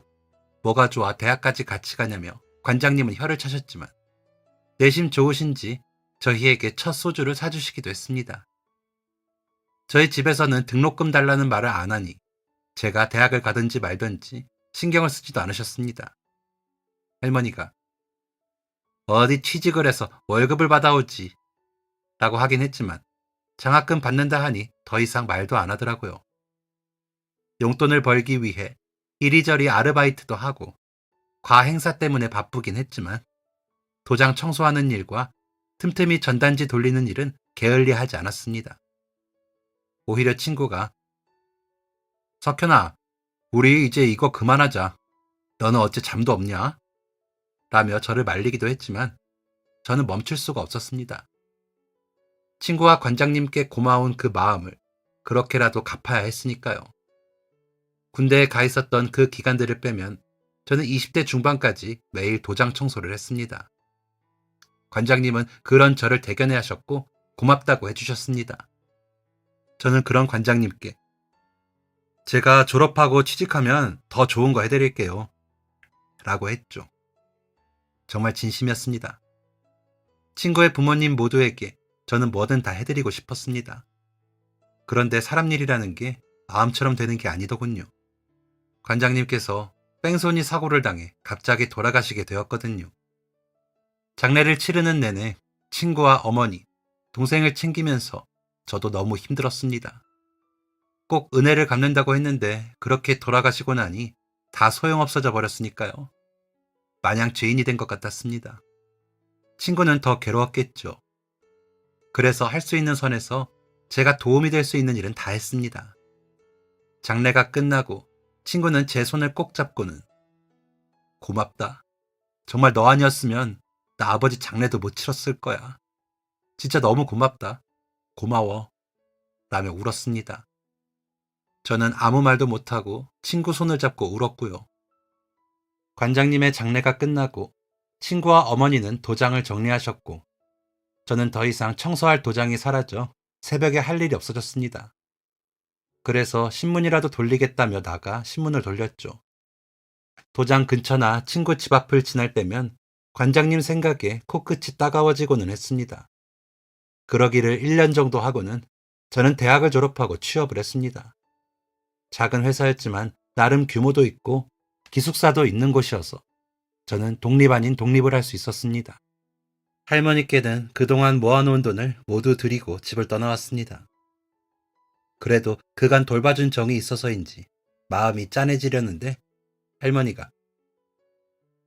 뭐가 좋아 대학까지 같이 가냐며 관장님은 혀를 차셨지만 내심 좋으신지 저희에게 첫 소주를 사주시기도 했습니다. 저희 집에서는 등록금 달라는 말을 안 하니 제가 대학을 가든지 말든지 신경을 쓰지도 않으셨습니다. 할머니가 어디 취직을 해서 월급을 받아오지 라고 하긴 했지만 장학금 받는다 하니 더 이상 말도 안 하더라고요. 용돈을 벌기 위해 이리저리 아르바이트도 하고 과행사 때문에 바쁘긴 했지만 도장 청소하는 일과 틈틈이 전단지 돌리는 일은 게을리하지 않았습니다. 오히려 친구가 석현아, 우리 이제 이거 그만하자. 너는 어째 잠도 없냐? 라며 저를 말리기도 했지만 저는 멈출 수가 없었습니다. 친구와 관장님께 고마운 그 마음을 그렇게라도 갚아야 했으니까요. 군대에 가 있었던 그 기간들을 빼면 저는 20대 중반까지 매일 도장 청소를 했습니다. 관장님은 그런 저를 대견해 하셨고 고맙다고 해주셨습니다. 저는 그런 관장님께 제가 졸업하고 취직하면 더 좋은 거 해드릴게요. 라고 했죠. 정말 진심이었습니다. 친구의 부모님 모두에게 저는 뭐든 다 해드리고 싶었습니다. 그런데 사람 일이라는 게 마음처럼 되는 게 아니더군요. 관장님께서 뺑소니 사고를 당해 갑자기 돌아가시게 되었거든요. 장례를 치르는 내내 친구와 어머니, 동생을 챙기면서 저도 너무 힘들었습니다. 꼭 은혜를 갚는다고 했는데 그렇게 돌아가시고 나니 다 소용없어져 버렸으니까요. 마냥 죄인이 된 것 같았습니다. 친구는 더 괴로웠겠죠. 그래서 할 수 있는 선에서 제가 도움이 될 수 있는 일은 다 했습니다. 장례가 끝나고 친구는 제 손을 꼭 잡고는 고맙다. 정말 너 아니었으면 나 아버지 장례도 못 치렀을 거야. 진짜 너무 고맙다. 고마워. 라며 울었습니다. 저는 아무 말도 못하고 친구 손을 잡고 울었고요. 관장님의 장례가 끝나고 친구와 어머니는 도장을 정리하셨고 저는 더 이상 청소할 도장이 사라져 새벽에 할 일이 없어졌습니다. 그래서 신문이라도 돌리겠다며 나가 신문을 돌렸죠. 도장 근처나 친구 집 앞을 지날 때면 관장님 생각에 코끝이 따가워지고는 했습니다. 그러기를 1년 정도 하고는 저는 대학을 졸업하고 취업을 했습니다. 작은 회사였지만 나름 규모도 있고 기숙사도 있는 곳이어서 저는 독립 아닌 독립을 할 수 있었습니다. 할머니께는 그동안 모아놓은 돈을 모두 드리고 집을 떠나왔습니다. 그래도 그간 돌봐준 정이 있어서인지 마음이 짠해지려는데 할머니가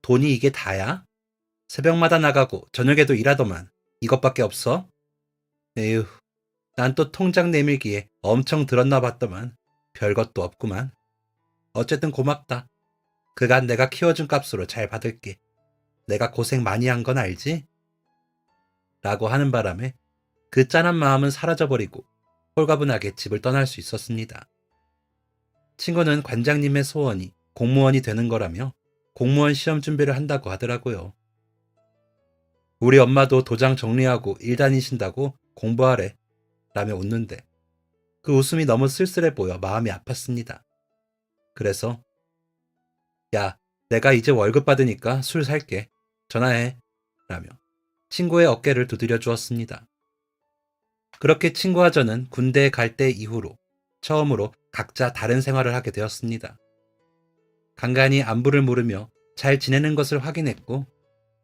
돈이 이게 다야? 새벽마다 나가고 저녁에도 일하더만 이것밖에 없어? 에휴, 난 또 통장 내밀기에 엄청 들었나 봤더만 별것도 없구만. 어쨌든 고맙다. 그간 내가 키워준 값으로 잘 받을게. 내가 고생 많이 한 건 알지? 라고 하는 바람에 그 짠한 마음은 사라져버리고 홀가분하게 집을 떠날 수 있었습니다. 친구는 관장님의 소원이 공무원이 되는 거라며 공무원 시험 준비를 한다고 하더라고요. 우리 엄마도 도장 정리하고 일 다니신다고 공부하래 라며 웃는데 그 웃음이 너무 쓸쓸해 보여 마음이 아팠습니다. 그래서 야, 내가 이제 월급 받으니까 술 살게. 전화해. 라며 친구의 어깨를 두드려 주었습니다. 그렇게 친구와 저는 군대에 갈 때 이후로 처음으로 각자 다른 생활을 하게 되었습니다. 간간히 안부를 물으며 잘 지내는 것을 확인했고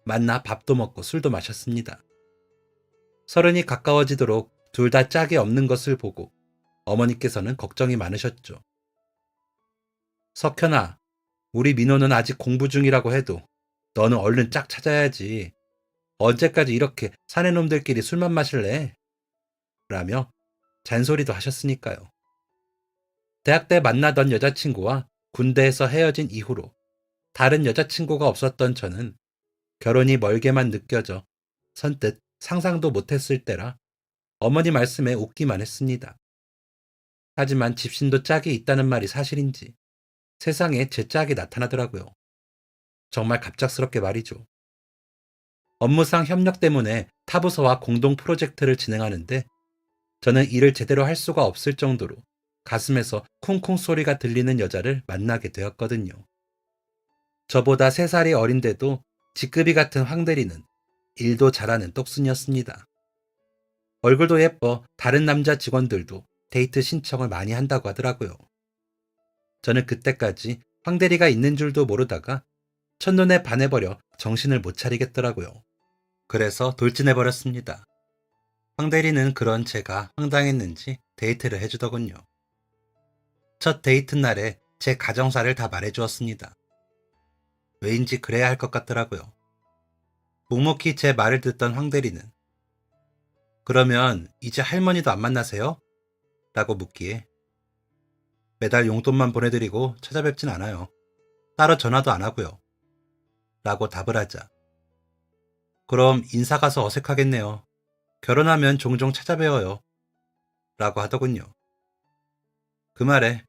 만나 밥도 먹고 술도 마셨습니다. 30이 가까워지도록 둘 다 짝이 없는 것을 보고 어머니께서는 걱정이 많으셨죠. 석현아, 우리 민호는 아직 공부 중이라고 해도 너는 얼른 짝 찾아야지. 언제까지 이렇게 사내놈들끼리 술만 마실래? 라며 잔소리도 하셨으니까요. 대학 때 만나던 여자친구와 군대에서 헤어진 이후로 다른 여자친구가 없었던 저는 결혼이 멀게만 느껴져 선뜻 상상도 못했을 때라 어머니 말씀에 웃기만 했습니다. 하지만 집신도 짝이 있다는 말이 사실인지 세상에 제 짝이 나타나더라고요. 정말 갑작스럽게 말이죠. 업무상 협력 때문에 타부서와 공동 프로젝트를 진행하는데 저는 일을 제대로 할 수가 없을 정도로 가슴에서 쿵쿵 소리가 들리는 여자를 만나게 되었거든요. 저보다 3살이 어린데도 직급이 같은 황 대리는 일도 잘하는 똑순이었습니다. 얼굴도 예뻐 다른 남자 직원들도 데이트 신청을 많이 한다고 하더라고요. 저는 그때까지 황 대리가 있는 줄도 모르다가 첫눈에 반해버려 정신을 못 차리겠더라고요. 그래서 돌진해버렸습니다. 황 대리는 그런 제가 황당했는지 데이트를 해주더군요. 첫 데이트 날에 제 가정사를 다 말해주었습니다. 왜인지 그래야 할 것 같더라고요. 묵묵히 제 말을 듣던 황 대리는 그러면 이제 할머니도 안 만나세요? 라고 묻기에 매달 용돈만 보내드리고 찾아뵙진 않아요. 따로 전화도 안 하고요. 라고 답을 하자 그럼 인사 가서 어색하겠네요. 결혼하면 종종 찾아뵈어요. 라고 하더군요. 그 말에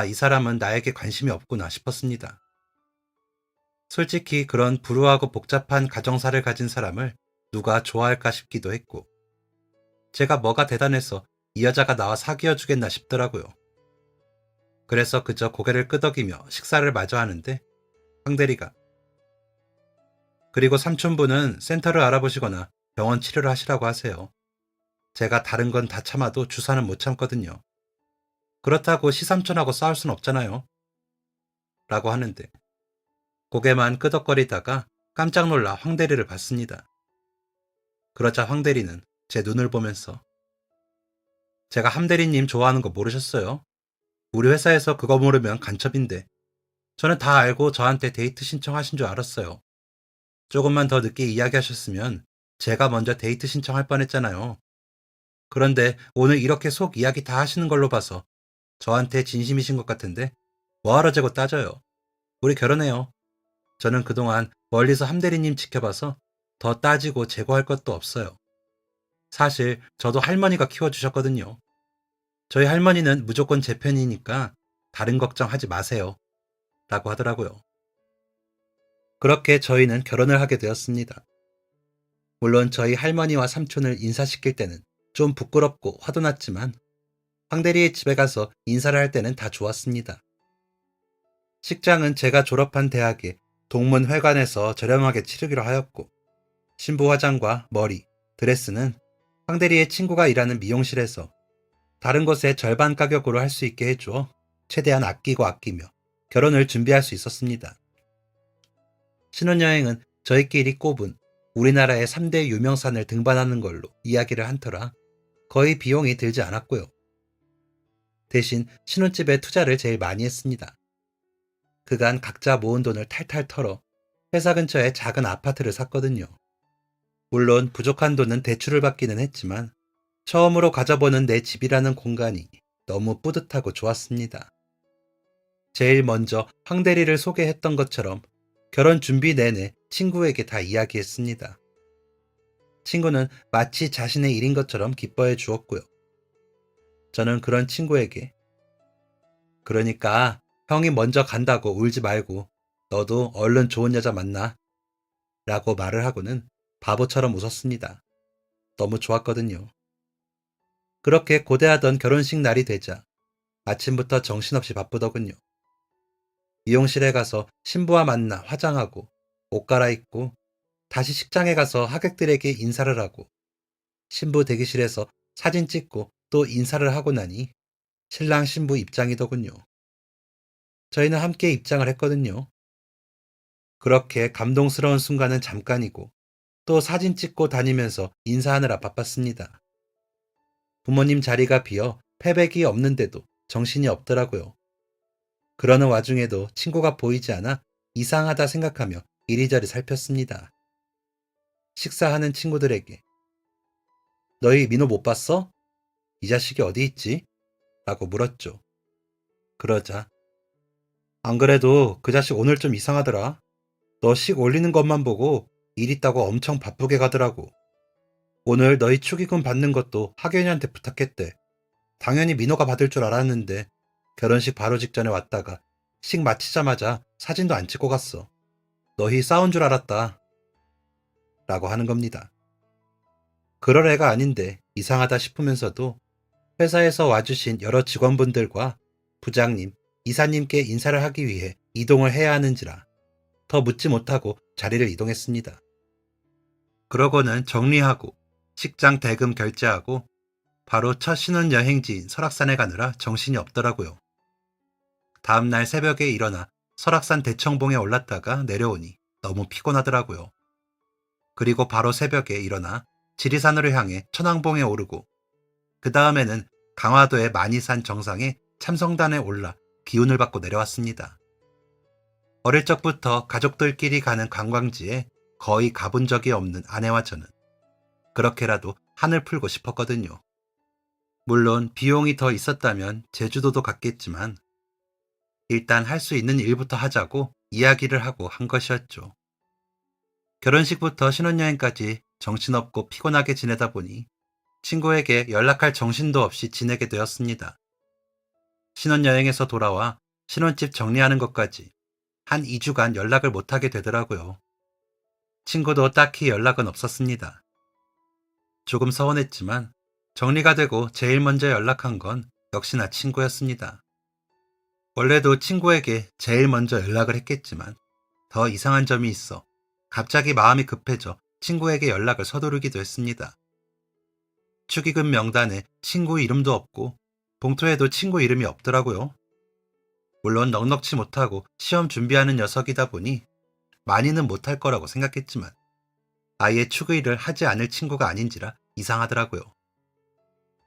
이 사람은 나에게 관심이 없구나 싶었습니다. 솔직히 그런 불우하고 복잡한 가정사를 가진 사람을 누가 좋아할까 싶기도 했고, 제가 뭐가 대단해서 이 여자가 나와 사귀어 주겠나 싶더라고요. 그래서 그저 고개를 끄덕이며 식사를 마저 하는데 황대리가 그리고 삼촌분은 센터를 알아보시거나 병원 치료를 하시라고 하세요. 제가 다른 건 다 참아도 주사는 못 참거든요. 그렇다고 시삼촌하고 싸울 순 없잖아요. 라고 하는데 고개만 끄덕거리다가 깜짝 놀라 황대리를 봤습니다. 그러자 황대리는 제 눈을 보면서 제가 함대리님 좋아하는 거 모르셨어요? 우리 회사에서 그거 모르면 간첩인데 저는 다 알고 저한테 데이트 신청하신 줄 알았어요. 조금만 더 늦게 이야기하셨으면 제가 먼저 데이트 신청할 뻔했잖아요. 그런데 오늘 이렇게 속 이야기 다 하시는 걸로 봐서 저한테 진심이신 것 같은데 뭐하러 재고 따져요. 우리 결혼해요. 저는 그동안 멀리서 함대리님 지켜봐서 더 따지고 재고할 것도 없어요. 사실 저도 할머니가 키워주셨거든요. 저희 할머니는 무조건 제 편이니까 다른 걱정하지 마세요. 라고 하더라고요. 그렇게 저희는 결혼을 하게 되었습니다. 물론 저희 할머니와 삼촌을 인사시킬 때는 좀 부끄럽고 화도 났지만 황대리의 집에 가서 인사를 할 때는 다 좋았습니다. 식장은 제가 졸업한 대학의 동문회관에서 저렴하게 치르기로 하였고 신부 화장과 머리, 드레스는 황대리의 친구가 일하는 미용실에서 다른 곳의 절반 가격으로 할 수 있게 해줘 최대한 아끼고 아끼며 결혼을 준비할 수 있었습니다. 신혼여행은 저희끼리 꼽은 우리나라의 3대 유명산을 등반하는 걸로 이야기를 한 터라 거의 비용이 들지 않았고요. 대신 신혼집에 투자를 제일 많이 했습니다. 그간 각자 모은 돈을 탈탈 털어 회사 근처에 작은 아파트를 샀거든요. 물론 부족한 돈은 대출을 받기는 했지만 처음으로 가져보는 내 집이라는 공간이 너무 뿌듯하고 좋았습니다. 제일 먼저 황대리를 소개했던 것처럼 결혼 준비 내내 친구에게 다 이야기했습니다. 친구는 마치 자신의 일인 것처럼 기뻐해 주었고요. 저는 그런 친구에게 그러니까 형이 먼저 간다고 울지 말고 너도 얼른 좋은 여자 만나 라고 말을 하고는 바보처럼 웃었습니다. 너무 좋았거든요. 그렇게 고대하던 결혼식 날이 되자 아침부터 정신없이 바쁘더군요. 미용실에 가서 신부와 만나 화장하고 옷 갈아입고 다시 식장에 가서 하객들에게 인사를 하고 신부 대기실에서 사진 찍고 또 인사를 하고 나니 신랑 신부 입장이더군요. 저희는 함께 입장을 했거든요. 그렇게 감동스러운 순간은 잠깐이고 또 사진 찍고 다니면서 인사하느라 바빴습니다. 부모님 자리가 비어 패백이 없는데도 정신이 없더라고요. 그러는 와중에도 친구가 보이지 않아 이상하다 생각하며 이리저리 살폈습니다. 식사하는 친구들에게 너희 민호 못 봤어? 이 자식이 어디 있지? 라고 물었죠. 그러자 안 그래도 그 자식 오늘 좀 이상하더라. 너 식 올리는 것만 보고 일 있다고 엄청 바쁘게 가더라고. 오늘 너희 축의금 받는 것도 학연이한테 부탁했대. 당연히 민호가 받을 줄 알았는데 결혼식 바로 직전에 왔다가 식 마치자마자 사진도 안 찍고 갔어. 너희 싸운 줄 알았다. 라고 하는 겁니다. 그럴 애가 아닌데 이상하다 싶으면서도 회사에서 와주신 여러 직원분들과 부장님, 이사님께 인사를 하기 위해 이동을 해야 하는지라 더 묻지 못하고 자리를 이동했습니다. 그러고는 정리하고 식장 대금 결제하고 바로 첫 신혼여행지인 설악산에 가느라 정신이 없더라고요. 다음날 새벽에 일어나 설악산 대청봉에 올랐다가 내려오니 너무 피곤하더라고요. 그리고 바로 새벽에 일어나 지리산으로 향해 천왕봉에 오르고 그 다음에는 강화도의 만이산 정상에 참성단에 올라 기운을 받고 내려왔습니다. 어릴 적부터 가족들끼리 가는 관광지에 거의 가본 적이 없는 아내와 저는 그렇게라도 한을 풀고 싶었거든요. 물론 비용이 더 있었다면 제주도도 갔겠지만 일단 할 수 있는 일부터 하자고 이야기를 하고 한 것이었죠. 결혼식부터 신혼여행까지 정신없고 피곤하게 지내다 보니 친구에게 연락할 정신도 없이 지내게 되었습니다. 신혼여행에서 돌아와 신혼집 정리하는 것까지 한 2주간 연락을 못하게 되더라고요. 친구도 딱히 연락은 없었습니다. 조금 서운했지만 정리가 되고 제일 먼저 연락한 건 역시나 친구였습니다. 원래도 친구에게 제일 먼저 연락을 했겠지만 더 이상한 점이 있어 갑자기 마음이 급해져 친구에게 연락을 서두르기도 했습니다. 축의금 명단에 친구 이름도 없고 봉투에도 친구 이름이 없더라고요. 물론 넉넉치 못하고 시험 준비하는 녀석이다 보니 많이는 못할 거라고 생각했지만 아예 축의를 하지 않을 친구가 아닌지라 이상하더라고요.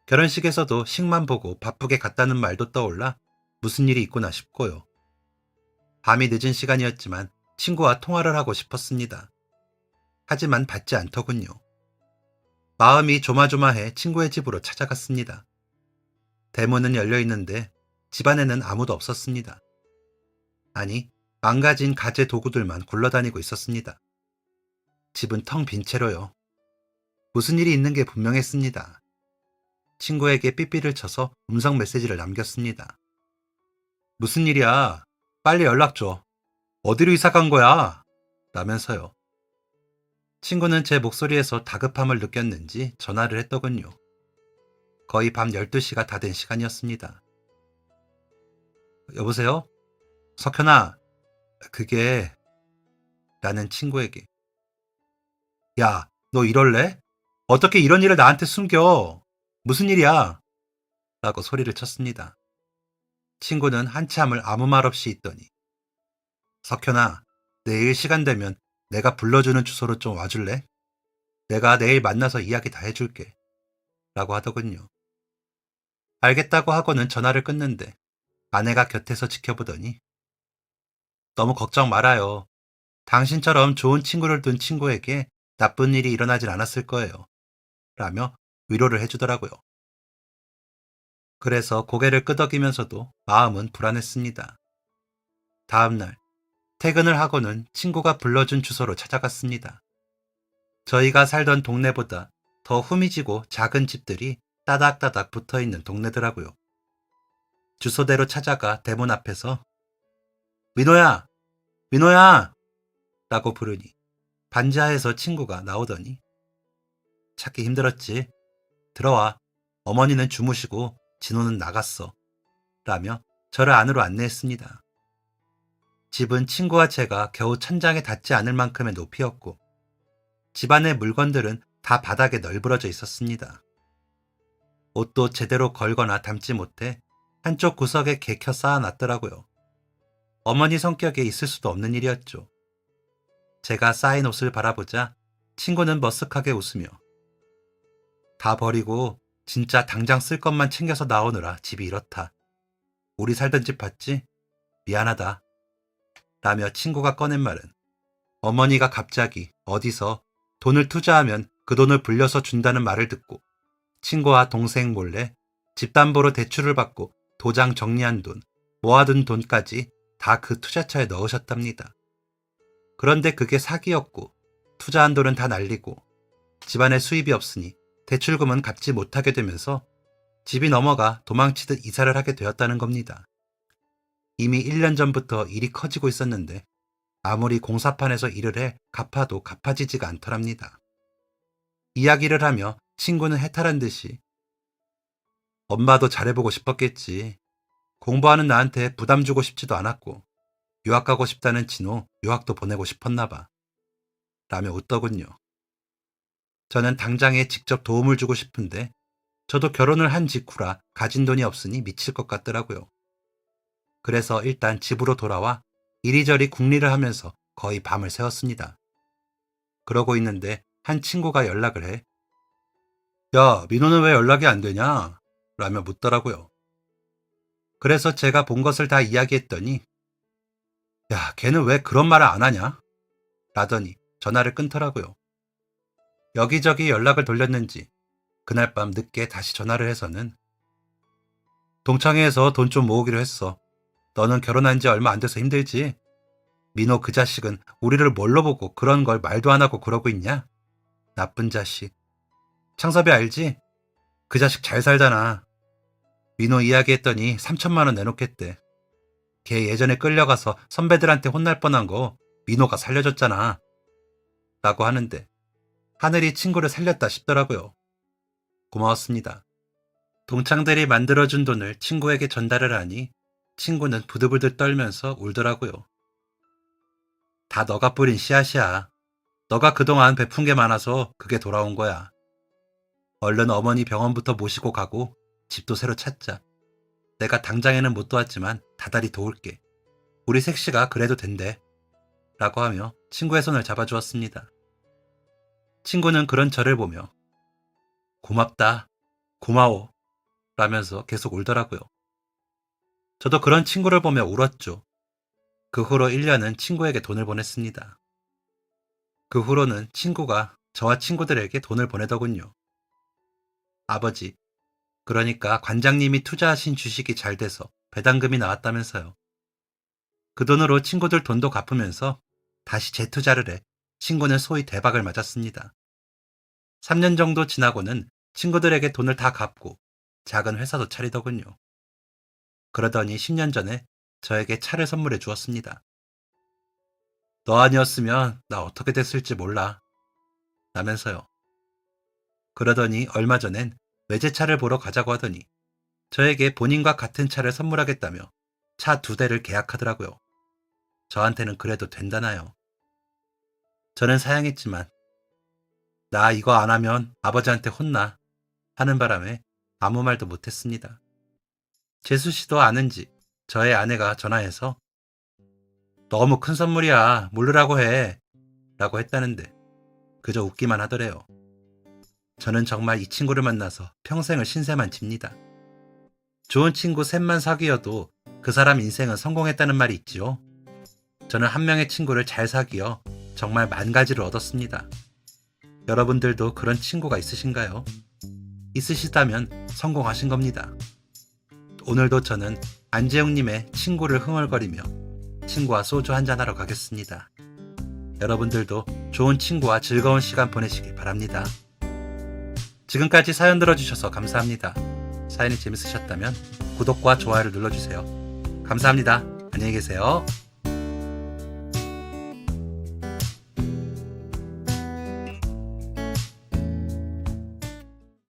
결혼식에서도 식만 보고 바쁘게 갔다는 말도 떠올라 무슨 일이 있구나 싶고요. 밤이 늦은 시간이었지만 친구와 통화를 하고 싶었습니다. 하지만 받지 않더군요. 마음이 조마조마해 친구의 집으로 찾아갔습니다. 대문은 열려 있는데 집안에는 아무도 없었습니다. 아니, 망가진 가재 도구들만 굴러다니고 있었습니다. 집은 텅 빈 채로요. 무슨 일이 있는 게 분명했습니다. 친구에게 삐삐를 쳐서 음성 메시지를 남겼습니다. 무슨 일이야? 빨리 연락 줘. 어디로 이사 간 거야? 라면서요. 친구는 제 목소리에서 다급함을 느꼈는지 전화를 했더군요. 거의 밤 12시가 다 된 시간이었습니다. 여보세요? 석현아, 그게... 라는 친구에게. 야, 너 이럴래? 어떻게 이런 일을 나한테 숨겨? 무슨 일이야? 라고 소리를 쳤습니다. 친구는 한참을 아무 말 없이 있더니 석현아, 내일 시간 되면 내가 불러주는 주소로 좀 와줄래? 내가 내일 만나서 이야기 다 해줄게. 라고 하더군요. 알겠다고 하고는 전화를 끊는데 아내가 곁에서 지켜보더니 너무 걱정 말아요. 당신처럼 좋은 친구를 둔 친구에게 나쁜 일이 일어나진 않았을 거예요. 라며 위로를 해주더라고요. 그래서 고개를 끄덕이면서도 마음은 불안했습니다. 다음날 퇴근을 하고는 친구가 불러준 주소로 찾아갔습니다. 저희가 살던 동네보다 더 후미지고 작은 집들이 따닥따닥 붙어있는 동네더라고요. 주소대로 찾아가 대문 앞에서 민호야! 민호야! 라고 부르니 반지하에서 친구가 나오더니 찾기 힘들었지? 들어와. 어머니는 주무시고 진호는 나갔어. 라며 저를 안으로 안내했습니다. 집은 친구와 제가 겨우 천장에 닿지 않을 만큼의 높이였고 집안의 물건들은 다 바닥에 널브러져 있었습니다. 옷도 제대로 걸거나 담지 못해 한쪽 구석에 개켜 쌓아놨더라고요. 어머니 성격에 있을 수도 없는 일이었죠. 제가 쌓인 옷을 바라보자 친구는 머쓱하게 웃으며 다 버리고 진짜 당장 쓸 것만 챙겨서 나오느라 집이 이렇다. 우리 살던 집 봤지? 미안하다. 라며 친구가 꺼낸 말은 어머니가 갑자기 어디서 돈을 투자하면 그 돈을 불려서 준다는 말을 듣고 친구와 동생 몰래 집담보로 대출을 받고 도장 정리한 돈, 모아둔 돈까지 다 그 투자처에 넣으셨답니다. 그런데 그게 사기였고 투자한 돈은 다 날리고 집안에 수입이 없으니 대출금은 갚지 못하게 되면서 집이 넘어가 도망치듯 이사를 하게 되었다는 겁니다. 이미 1년 전부터 일이 커지고 있었는데 아무리 공사판에서 일을 해 갚아도 갚아지지가 않더랍니다. 이야기를 하며 친구는 해탈한 듯이 엄마도 잘해보고 싶었겠지. 공부하는 나한테 부담 주고 싶지도 않았고 유학 가고 싶다는 진호 유학도 보내고 싶었나 봐. 라며 웃더군요. 저는 당장에 직접 도움을 주고 싶은데 저도 결혼을 한 직후라 가진 돈이 없으니 미칠 것 같더라고요. 그래서 일단 집으로 돌아와 이리저리 궁리를 하면서 거의 밤을 새웠습니다. 그러고 있는데 한 친구가 연락을 해. 야, 민호는 왜 연락이 안 되냐? 라며 묻더라고요. 그래서 제가 본 것을 다 이야기했더니 야, 걔는 왜 그런 말을 안 하냐? 라더니 전화를 끊더라고요. 여기저기 연락을 돌렸는지 그날 밤 늦게 다시 전화를 해서는 동창회에서 돈 좀 모으기로 했어. 너는 결혼한 지 얼마 안 돼서 힘들지? 민호 그 자식은 우리를 뭘로 보고 그런 걸 말도 안 하고 그러고 있냐? 나쁜 자식. 창섭이 알지? 그 자식 잘 살잖아. 민호 이야기했더니 3천만 원 내놓겠대. 걔 예전에 끌려가서 선배들한테 혼날 뻔한 거 민호가 살려줬잖아. 라고 하는데 하늘이 친구를 살렸다 싶더라고요. 고마웠습니다. 동창들이 만들어준 돈을 친구에게 전달을 하니 친구는 부들부들 떨면서 울더라고요. 다 너가 뿌린 씨앗이야. 너가 그동안 베푼 게 많아서 그게 돌아온 거야. 얼른 어머니 병원부터 모시고 가고 집도 새로 찾자. 내가 당장에는 못 도왔지만 다달이 도울게. 우리 색시가 그래도 된대. 라고 하며 친구의 손을 잡아주었습니다. 친구는 그런 저를 보며 고맙다, 고마워 라면서 계속 울더라고요. 저도 그런 친구를 보며 울었죠. 그 후로 1년은 친구에게 돈을 보냈습니다. 그 후로는 친구가 저와 친구들에게 돈을 보내더군요. 아버지, 그러니까 관장님이 투자하신 주식이 잘 돼서 배당금이 나왔다면서요. 그 돈으로 친구들 돈도 갚으면서 다시 재투자를 해 친구는 소위 대박을 맞았습니다. 3년 정도 지나고는 친구들에게 돈을 다 갚고 작은 회사도 차리더군요. 그러더니 10년 전에 저에게 차를 선물해 주었습니다. 너 아니었으면 나 어떻게 됐을지 몰라. 라면서요. 그러더니 얼마 전엔 외제차를 보러 가자고 하더니 저에게 본인과 같은 차를 선물하겠다며 차 2대를 계약하더라고요. 저한테는 그래도 된다나요. 저는 사양했지만 나 이거 안 하면 아버지한테 혼나 하는 바람에 아무 말도 못했습니다. 재수 씨도 아는지 저의 아내가 전화해서 너무 큰 선물이야 모르라고 해 라고 했다는데 그저 웃기만 하더래요. 저는 정말 이 친구를 만나서 평생을 신세만 집니다. 좋은 친구 셋만 사귀어도 그 사람 인생은 성공했다는 말이 있지요. 저는 한 명의 친구를 잘 사귀어 정말 10,000가지를 얻었습니다. 여러분들도 그런 친구가 있으신가요? 있으시다면 성공하신 겁니다. 오늘도 저는 안재웅님의 친구를 흥얼거리며 친구와 소주 한잔하러 가겠습니다. 여러분들도 좋은 친구와 즐거운 시간 보내시길 바랍니다. 지금까지 사연 들어주셔서 감사합니다. 사연이 재밌으셨다면 구독과 좋아요를 눌러주세요. 감사합니다. 안녕히 계세요.